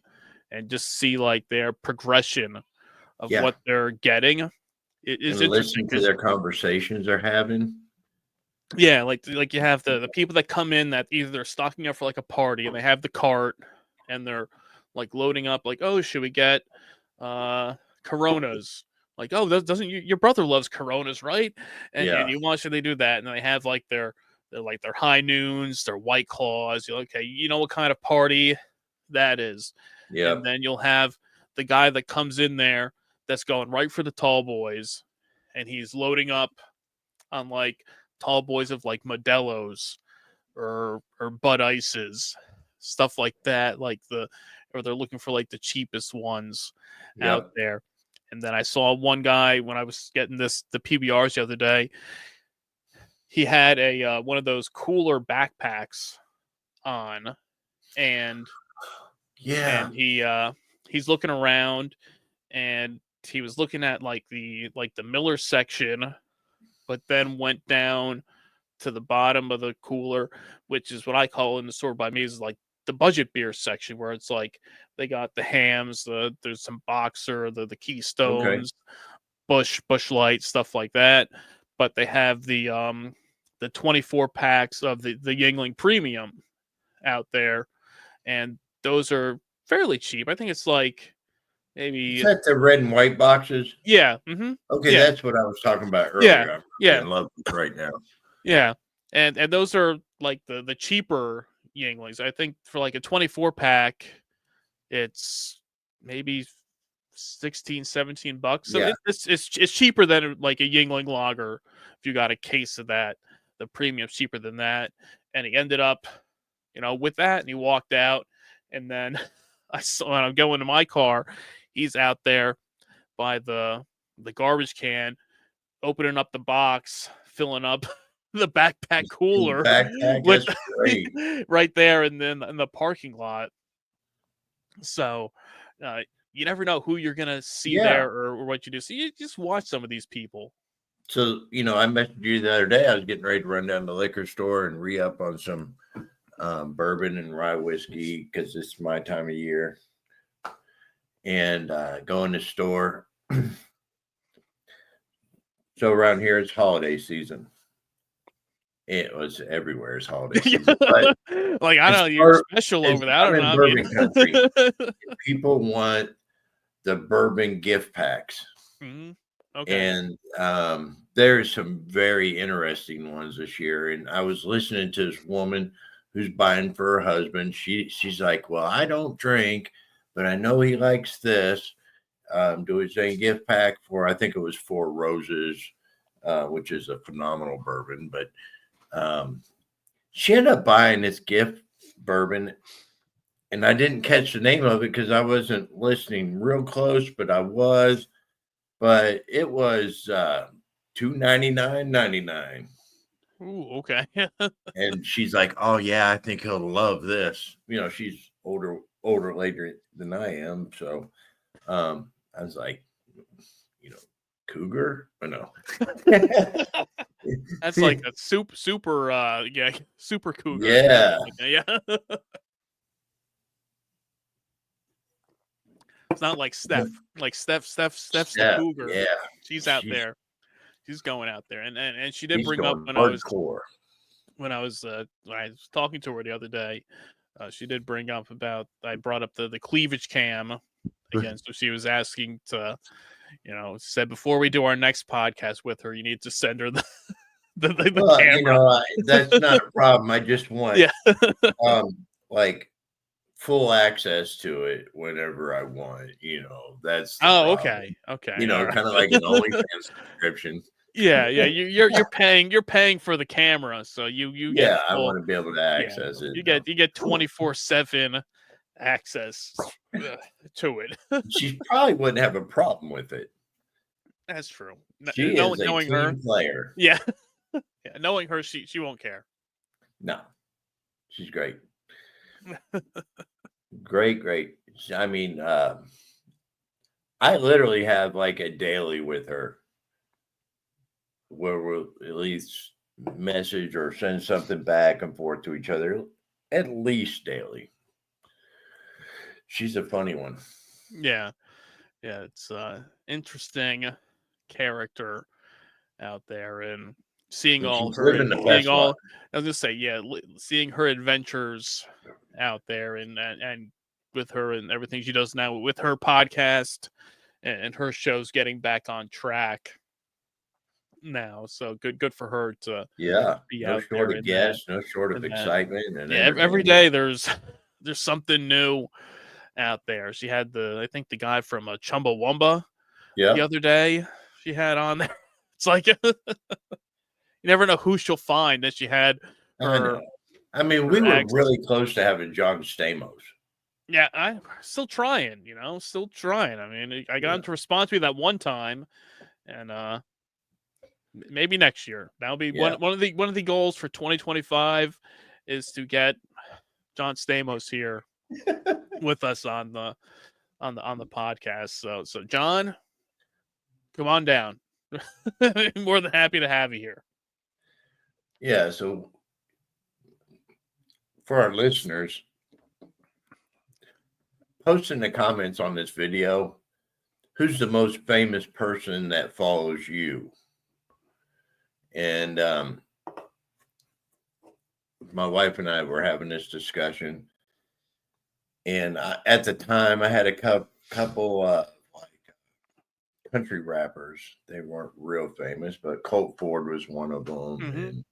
and just see like their progression of Yeah. what they're getting. It is And interesting listen to because their conversations they're having. yeah, like you have the people that come in that either they're stocking up for like a party and they have the cart and they're like loading up like, oh, should we get Coronas? Like, oh, doesn't your brother loves Coronas, right? And Yeah. you watch they do that, and they have like their high noons, their White Claws. You're like, okay, you know what kind of party that is, and Yep. then you'll have the guy that comes in there that's going right for the tall boys, and he's loading up on like tall boys of like Modelo's or Bud Ices, stuff like that, or they're looking for like the cheapest ones out Yep. there. And then I saw one guy when I was getting the PBRs the other day. He had a one of those cooler backpacks on, and Yeah. he's looking around, and he was looking at like the Miller section, but then went down to the bottom of the cooler, which is what I call in the store by me is like the budget beer section, where it's like they got the hams, there's some Boxer, the Okay. Keystones, Bush Light, stuff like that. But they have the 24 packs of the Yingling Premium out there, and those are fairly cheap. I think it's like Is maybe that the red and white boxes? yeah, Okay, yeah, that's what I was talking about yeah, earlier. I'm really yeah. in love with right now. Yeah, and those are like the cheaper Yinglings. I think for like a 24 pack, it's maybe 16, $17. So Yeah. it's cheaper than like a Yingling lager. If you got a case of that, the premium's cheaper than that. And he ended up, with that, and he walked out. And then I saw when I'm going to my car, he's out there by the garbage can, opening up the box, filling up the backpack In the cooler backpack, with that's great. right there and then in the parking lot. So uh, you never know who you're gonna see Yeah. there or what you do. So you just watch some of these people. So, I messaged you the other day. I was getting ready to run down to the liquor store and re-up on some bourbon and rye whiskey because it's my time of year. And go in the store. So around here, it's holiday season. It was everywhere is holiday season. But Like I it's don't know, you're bur- special it's, over there. I I'm don't in know. I bourbon country. mean, People want the bourbon gift packs. Mhm. Okay. And there's some very interesting ones this year. And I was listening to this woman who's buying for her husband. She's like, well, I don't drink, but I know he likes this. Do a gift pack for, I think it was Four Roses, which is a phenomenal bourbon. But she ended up buying this gift bourbon, and I didn't catch the name of it because I wasn't listening real close, but I was. But it was $299.99. Ooh, okay. And she's like, "Oh yeah, I think he'll love this." She's older later than I am, so I was like, cougar or no? That's like a super yeah, super cougar. Yeah, Yeah. It's not like Steph. Like Steph's the Steph, cougar. yeah, She's out she's there. She's going out there. And she did she's bring up going hardcore. when I was talking to her the other day, she did bring up about I brought up the cleavage cam again. So she was asking to, said before we do our next podcast with her, you need to send her the Well, camera. that's not a problem. I just want Yeah. like full access to it whenever I want. That's the Oh, problem. okay. Okay. All Kind of right. like an OnlyFans subscription. Yeah, yeah. You're paying for the camera, so you get Yeah, I full. want to be able to Yeah, access it. you get 24/7 access to it. She probably wouldn't have a problem with it. That's true. She is a Knowing her, team player. yeah, yeah. Knowing her, she won't care. No, she's great. Great. I mean, I literally have like a daily with her where we'll at least message or send something back and forth to each other at least daily. she's a funny one. Yeah. Yeah, it's interesting character out there, and seeing And all she's her living the seeing best life. all I was gonna say, yeah, seeing her adventures out there, and with her and everything she does now with her podcast and her shows getting back on track now. So good for her to Yeah, be no out short there of guests, no short of in that. excitement and Yeah, every entertainment. day there's something new out there. She had I think the guy from Chumbawamba the Yeah, other day she had on there. It's like you never know who she'll find. That she had I her know. I mean, we her were ex. really close to having John Stamos. Yeah, I'm still trying. Still trying. I mean, I got him Yeah, to respond to me that one time, and maybe next year. That'll be yeah, one of the goals for 2025 is to get John Stamos here with us on the podcast. So John, come on down. More than happy to have you here. yeah. So for our listeners, post in the comments on this video who's the most famous person that follows you. And my wife and I were having this discussion, and at the time I had a couple like country rappers. They weren't real famous, but Colt Ford was one of them, Mm-hmm. and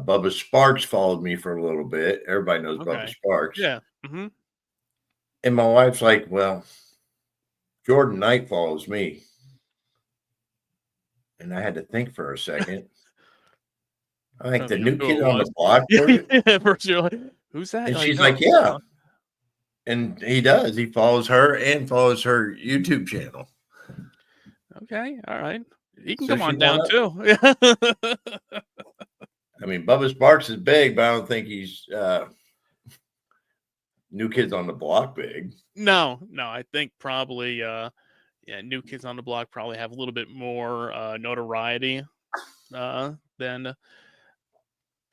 Bubba Sparks followed me for a little bit. Everybody knows Bubba Okay. Sparks. Yeah. Mm-hmm. And my wife's like, well, Jordan Knight follows me. And I had to think for a second. I'm like, Trying to the think of new who it kid on the was. block, Jordan? Yeah, first you're like, who's that? And Like, she's no. like, yeah. And he does. He follows her and follows her YouTube channel. Okay. All right. He can So come she on won down up. too. I mean, Bubba Sparks is big, but I don't think he's new kids on the block big. No. I think probably New Kids on the Block probably have a little bit more notoriety than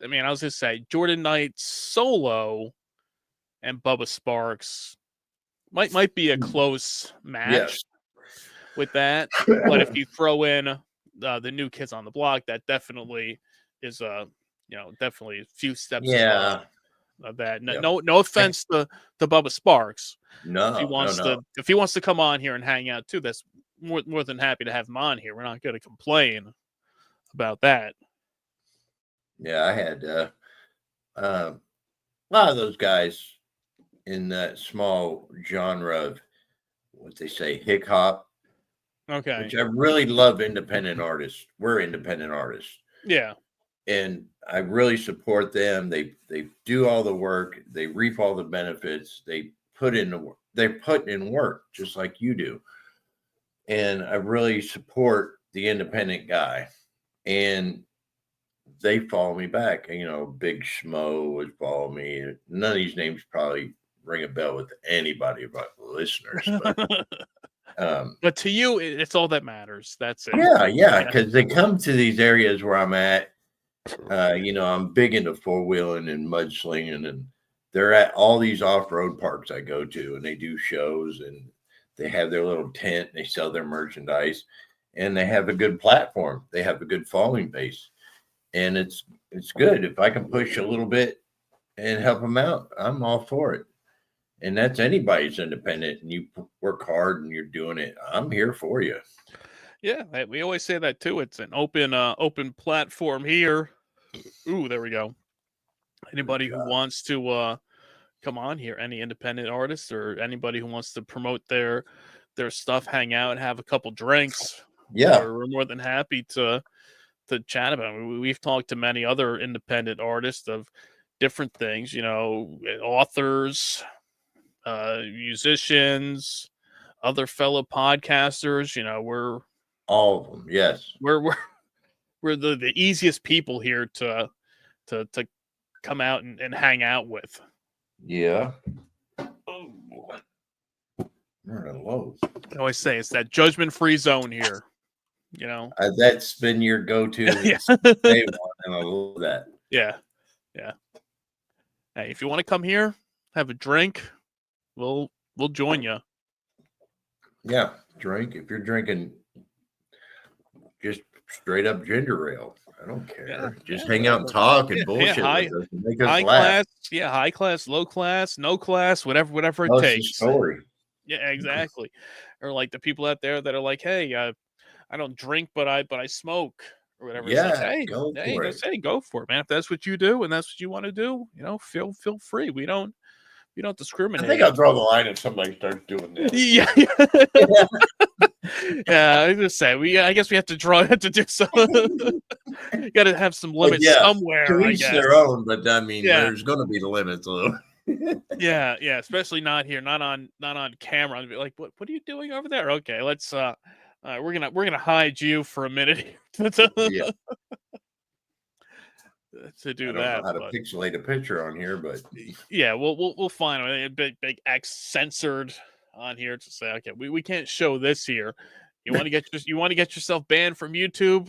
I mean, I was gonna say Jordan Knight solo and Bubba Sparks might be a close match Yes. with that. But if you throw in the New Kids on the Block, that definitely is definitely a few steps above Yeah. of that. Yeah. No offense to Bubba Sparks. If he No. wants to come on here and hang out too, that's more than happy to have him on here. We're not going to complain about that. Yeah, I had a lot of those guys in that small genre of what they say, hip hop, Okay. which I really love independent artists. We're independent artists. Yeah. And I really support them. They do all the work. They reap all the benefits. They put in the work. They're putting in work just like you do. And I really support the independent guy. And they follow me back. Big Schmo would follow me. None of these names probably ring a bell with anybody but listeners. But to you, it's all that matters. That's it. Yeah, because they come to these areas where I'm at. I'm big into four-wheeling and mudslinging, and they're at all these off-road parks I go to, and they do shows, and they have their little tent, and they sell their merchandise, and they have a good platform. They have a good following base, and it's good. If I can push a little bit and help them out, I'm all for it. And that's anybody's independent, and you work hard and you're doing it. I'm here for you. Yeah, we always say that too. It's an open platform here. Ooh, there we go. Anybody who wants to come on here, any independent artists or anybody who wants to promote their stuff, hang out, have a couple drinks. Yeah, we're more than happy to chat about it. We've talked to many other independent artists of different things, authors, musicians, other fellow podcasters. We're all of them. Yes, we're the easiest people here to come out and hang out with. Yeah. Oh, we're in a low. I always say it's that judgment-free zone here. That's been your go-to Yeah. day one, and I love that. Yeah. Hey, if you want to come here, have a drink, we'll we'll join you. Yeah, drink. If you're drinking just straight up ginger ale, I don't care. Just hang out and talk and bullshit with us and make us high laugh. class, high class, low class, no class, whatever it Tell us the takes. story. Yeah, exactly. Or like the people out there that are like, hey, I don't drink, but I smoke or whatever. It's like, Yeah, hey, go for it. go for it, man. If that's what you do and that's what you want to do, feel free. We don't I discriminate. think I'll draw the line if somebody starts doing that. Yeah. Yeah, I was just say I guess we have to do some. Got to have some limits somewhere, to I each guess. their own, but I mean, Yeah. there's going to be limits, though. Yeah, especially not here, not on camera. I'd be like, what are you doing over there? Okay, let's we're gonna hide you for a minute Yeah, to do I don't that. know how to But pixelate a picture on here, but yeah, we'll find a big X censored on here to say, okay, we can't show this here. You want to get yourself banned from YouTube?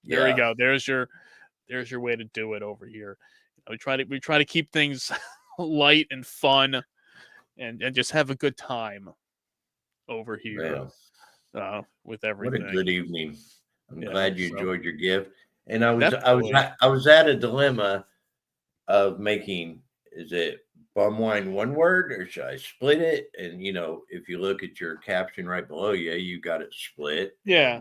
There you yeah, go. There's your way to do it over here. We try to keep things light and fun and just have a good time over here man, with what a everything. good evening. I'm Yeah, glad you so enjoyed your gift. And I definitely. was at a dilemma of making, is it bum wine one word or should I split it? And if you look at your caption right below you got it split. Yeah,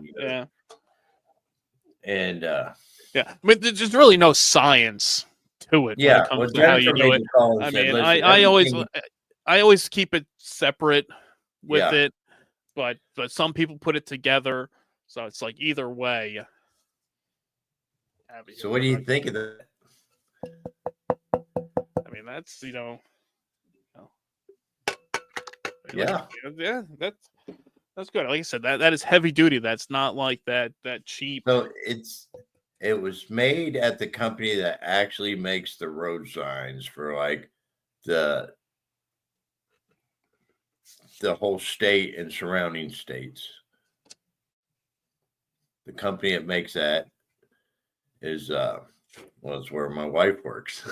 And yeah. I mean, there's just really no science to it when it yeah, comes well, to how you Jennifer do made it. the call and I said, mean, listen, I always keep it separate with yeah. it, but some people put it together, so it's like either way. So what do you think of that? I mean, that's Yeah. yeah, that's good. Like I said, that is heavy duty. That's not like that cheap. So it was made at the company that actually makes the road signs for like the whole state and surrounding states. The company that makes that is it's where my wife works.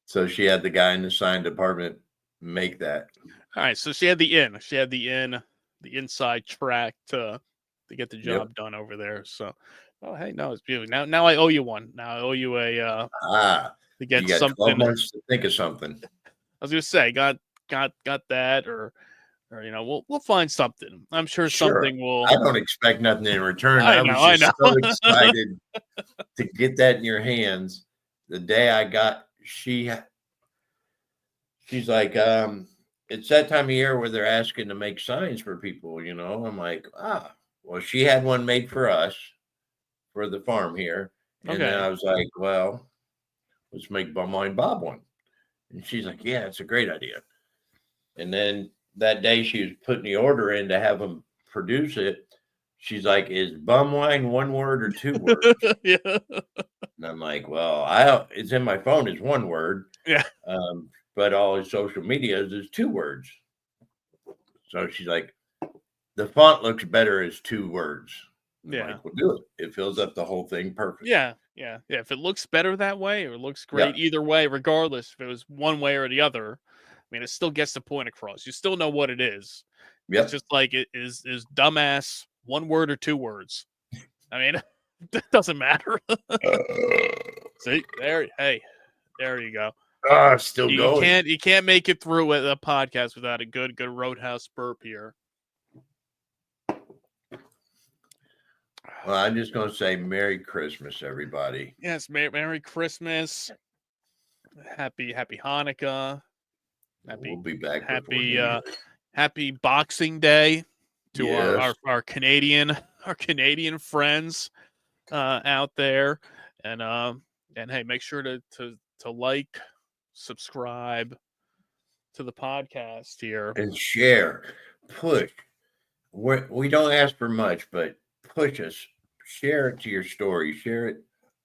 So she had the guy in the sign department make that. All right, so she had the inside track to get the job done over there. So, hey, no, it's beautiful. Now I owe you one. Now I owe you a to get you got something. 12 months to think of something. I was gonna say, got that, or we'll find something. I'm sure something will. I don't expect nothing in return. I I know, was just so excited to get that in your hands. The day I got, she's like, it's that time of year where they're asking to make signs for people, I'm like, well, she had one made for us for the farm here. And then Okay. I was like, well, let's make Bum Wine Bob one. And she's like, yeah, it's a great idea. And then that day she was putting the order in to have them produce it. She's like, is bum wine one word or two words? Yeah. And I'm like, well, it's in my phone as one word. Yeah. But all his social media is two words. So she's like, the font looks better as two words. I'm like, we'll do it. It fills up the whole thing perfect. Yeah. If it looks better that way or looks great either way, regardless if it was one way or the other, I mean, it still gets the point across. You still know what it is. Yep. It's just like it is dumbass one word or two words. I mean, it doesn't matter. See, there you go. Still going. You can't make it through with a podcast without a good Roadhouse burp here. Well, I'm just going to say Merry Christmas, everybody. Yes, Merry Christmas. Happy Hanukkah. We'll be back. Happy Boxing Day to Yes. our Canadian friends out there, and hey, make sure to like, subscribe to the podcast here and share, push. We don't ask for much, but push us. Share it to your story. Share it.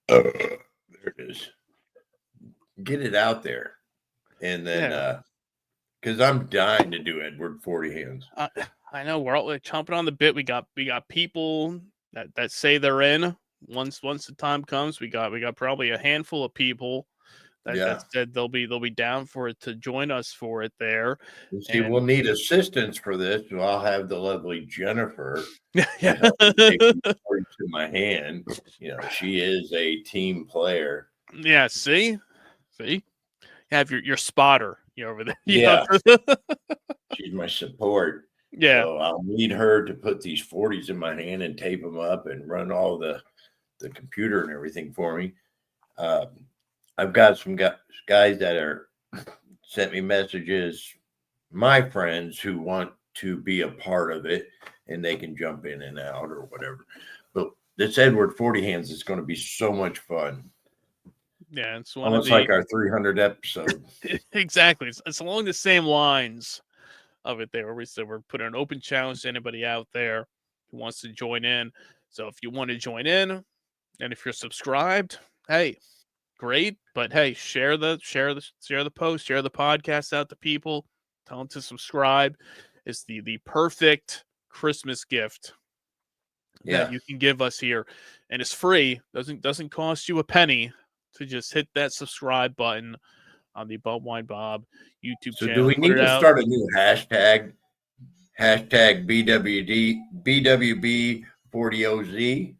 There it is. Get it out there, and then because I'm dying to do Edward 40 Hands. I know we're all chomping on the bit. We got people that say they're in. Once the time comes, we got probably a handful of people that said they'll be down for it to join us for it there. You see, And we'll need assistance for this. So I'll have the lovely Jennifer to yeah. help me take these cards to my hand. She is a team player. Yeah, see? You have your spotter over there. Yeah. She's my support. Yeah. So I'll need her to put these 40s in my hand and tape them up and run all the computer and everything for me. I've got some guys that are sent me messages, my friends who want to be a part of it, and they can jump in and out or whatever. But this Edward 40 hands is going to be so much fun. Yeah, it's almost like our 300 episode. Exactly. It's along the same lines of it there, where we said we're putting an open challenge to anybody out there who wants to join in. So if you want to join in, and if you're subscribed, hey, great. But hey, share the post, share the podcast out to people. Tell them to subscribe. It's the perfect Christmas gift that you can give us here, and it's free. Doesn't cost you a penny to just hit that subscribe button on the Bum Wine Bob YouTube So channel. do we need to start a new hashtag? Hashtag BWB40OZ?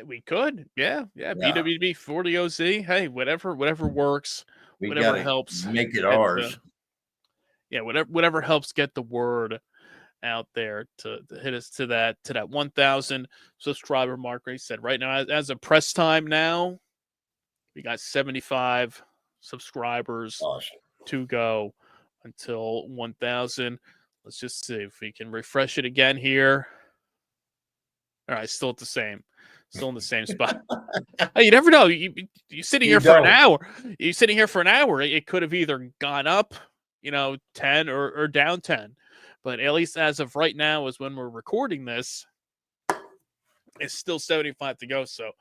We could, yeah. BWB 40OZ. Hey, whatever works, whatever helps make it ours. Whatever helps get the word out there to hit us to that 1,000 subscriber mark. He said right now, as of press time now, we got 75 subscribers to go until 1,000. Let's just see if we can refresh it again here. All right, still in the same spot. Hey, you never know. You're sitting here for an hour. You're sitting here for an hour. It could have either gone up, 10 or down 10. But at least as of right now, is when we're recording this, it's still 75 to go. So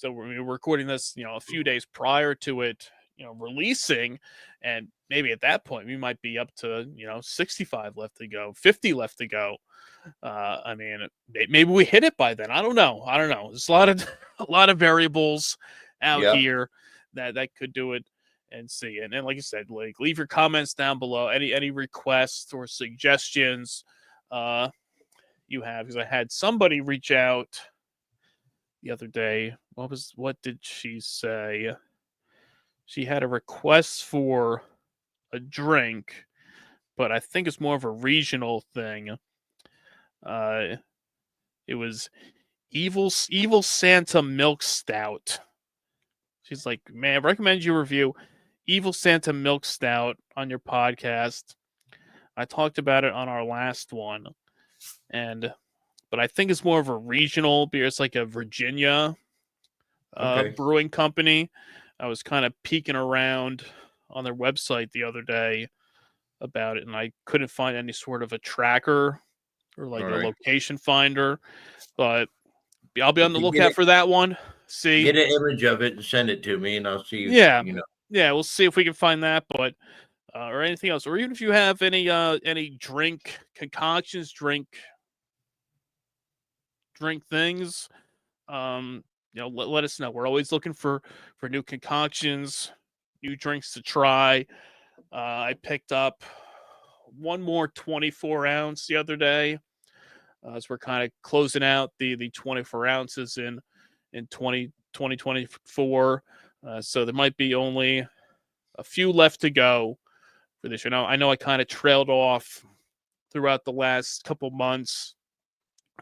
we're recording this, a few days prior to it, releasing, and maybe at that point we might be up to 65 left to go, 50 left to go. I mean, maybe we hit it by then. I don't know. There's a lot of variables out here that could do it. And see, and like you said, leave your comments down below. Any requests or suggestions you have, because I had somebody reach out the other day. What did she say? She had a request for a drink, but I think it's more of a regional thing. It was Evil Santa Milk Stout. She's like, man, I recommend you review Evil Santa Milk Stout on your podcast. I talked about it on our last one, but I think it's more of a regional beer. It's like a Virginia brewing company. I was kind of peeking around on their website the other day about it, and I couldn't find any sort of a tracker or a location finder, but I'll be on the lookout for that one. See, get an image of it and send it to me, and I'll see. Yeah, we'll see if we can find that, but or anything else, or even if you have any drink concoctions, drink things, let us know. We're always looking for new concoctions, new drinks to try. I picked up one more 24 ounce the other day, as we're kind of closing out the 24 ounces in 2024. So there might be only a few left to go for this year. Now, I know I kind of trailed off throughout the last couple months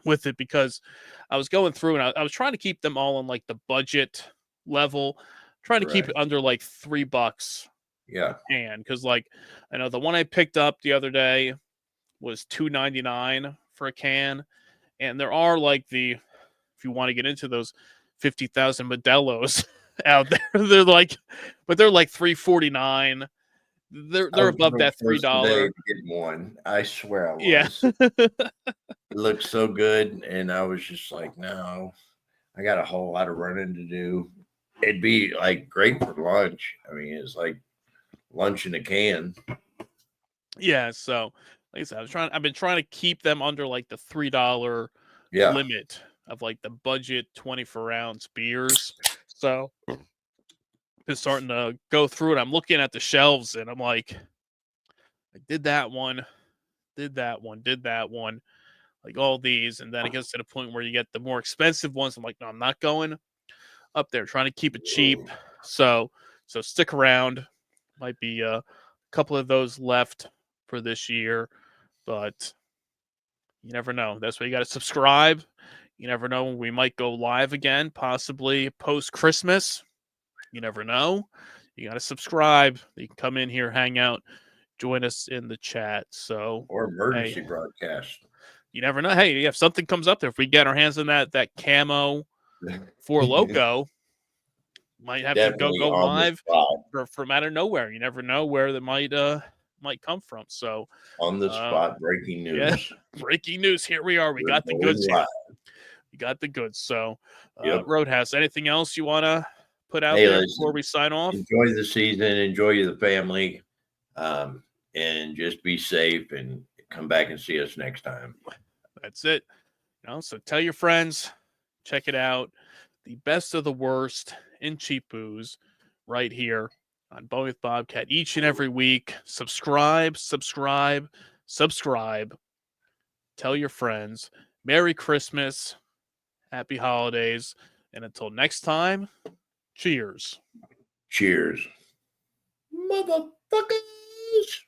with it because I was going through and I was trying to keep them all on like the budget level, trying to keep it under like $3. Yeah. And because I know the one I picked up the other day was $2.99 for a can. And there are if you want to get into those 50,000 Modelo's out there, they're like $3.49. They're above that $3. Get one. I swear I was. Yeah. It looked so good, and I was just like, no, I got a whole lot of running to do. It'd be great for lunch. I mean, it's like lunch in a can. Yeah. So, like I said, I've been trying to keep them under the $3 limit of the budget 24 ounce beers. So been starting to go through it. I'm looking at the shelves and I'm like, I did that one, did that one, did that one, like all these. And then it gets to the point where you get the more expensive ones. I'm like, no, I'm not going up there, trying to keep it cheap. So stick around. Might be a couple of those left for this year, but you never know. That's why you got to subscribe. You never know when we might go live again, possibly post Christmas. You never know. You got to subscribe. You can come in here, hang out, join us in the chat. So, Or emergency hey, broadcast. you never know. Hey, if something comes up there, if we get our hands on that camo Four Loko, might have to Definitely go on the live spot. from out of nowhere. You never know where that might come from. So, On the spot, breaking yeah, news. breaking news. Here we are. We We're got the going goods here. live. We got the goods. So, Yep. Roadhouse, anything else you want to put out Hey, there listen, before we sign off? enjoy the season, enjoy the family, and just be safe and come back and see us next time. That's it. So tell your friends, check it out. The best of the worst in cheap booze right here on Bowling with Bobcat each and every week. Subscribe. Tell your friends. Merry Christmas. Happy holidays. And until next time, cheers. Cheers. Motherfuckers.